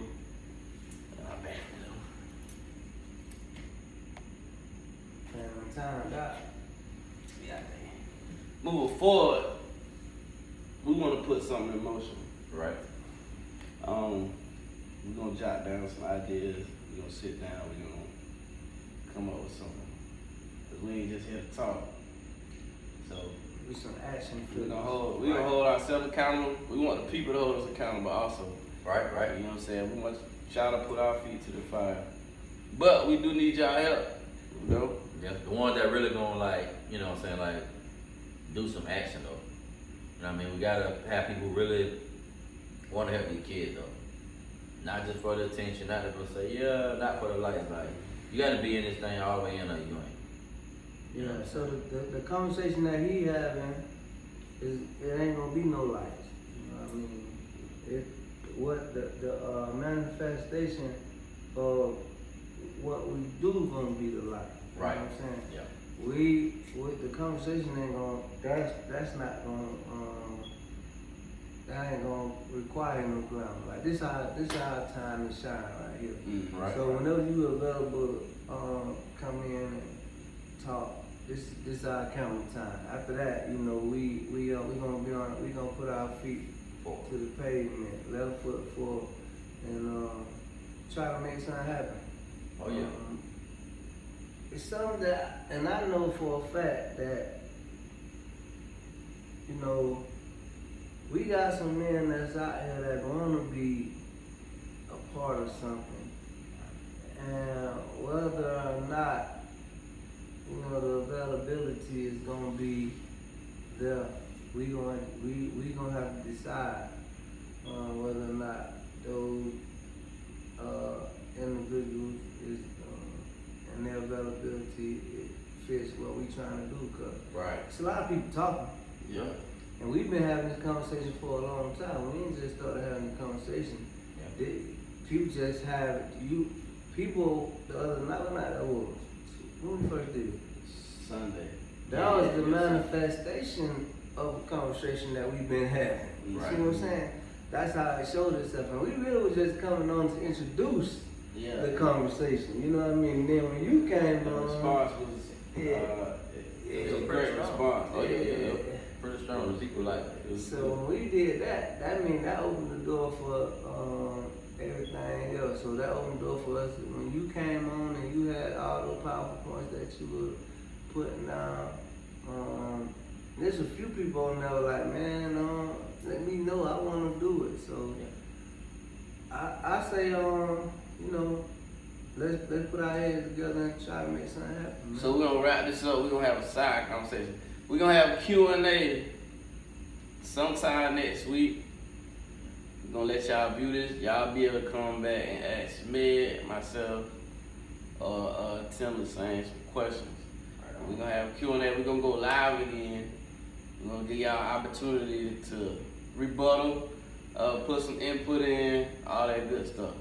Moving forward, we want to put something in motion. Right. We're gonna jot down some ideas. We're gonna sit down. We're gonna come up with something. Cause we ain't just here to talk. So with some action We figures. gonna hold ourselves accountable. We want the people to hold us accountable also. Right. You know what I'm saying? We want y'all to put our feet to the fire. But we do need y'all help. You know? Yeah, the ones that really gonna like, you know what I'm saying, like, do some action though. You know what I mean? We gotta have people who really wanna help these kids though. Not just for the attention, not to say, yeah, not for the lights, like, you gotta be in this thing all the way in or you ain't. Yeah, so the conversation that he having is, it ain't gonna be no lights. You know what I mean? What the manifestation of what we do gonna be the light. Right. You know what I'm saying? Yeah. With the conversation ain't gonna, that's not gonna, that ain't gonna require no glamour. Like this our time to shine right here. Right. So whenever you available, come in and talk. This our counting time. After that, you know, we gonna put our feet to the pavement, left foot forward, and try to make something happen. Oh yeah. It's something that, and I know for a fact that, you know, we got some men that's out here that wanna be a part of something, and whether or not, you know, the availability is gonna be there. We gonna have to decide whether or not those individuals is and their availability fits what we trying to do. Cause Right. it's a lot of people talking, Yeah. and we've been having this conversation for a long time. We ain't just started having the conversation. Yeah. People just have people the other night. What night that was? When we first did it? Sunday. That was the manifestation of a conversation that we've been having. You Right. see what I'm saying? That's how it showed itself. And we really was just coming on to introduce the conversation. You know what I mean? And then when you came The on, response was It was a pretty great strong. response. Oh yeah. Pretty strong. The people like it. It was so good. when we did that, that mean that opened the door for everything else. So that opened the door for us. When you came on and you had all those powerful points that you were putting down, there's a few people on there like, man, let me know, I want to do it. So I say, you know, let's put our heads together and try to make something happen. Man. So we're gonna wrap this up. We're gonna have a side conversation. We're gonna have a Q&A sometime next week. We're gonna let y'all view this. Y'all be able to come back and ask me, myself, or Tim the same questions. We're gonna have a Q&A. We're gonna go live again. We're gonna give y'all an opportunity to rebuttal, put some input in, all that good stuff.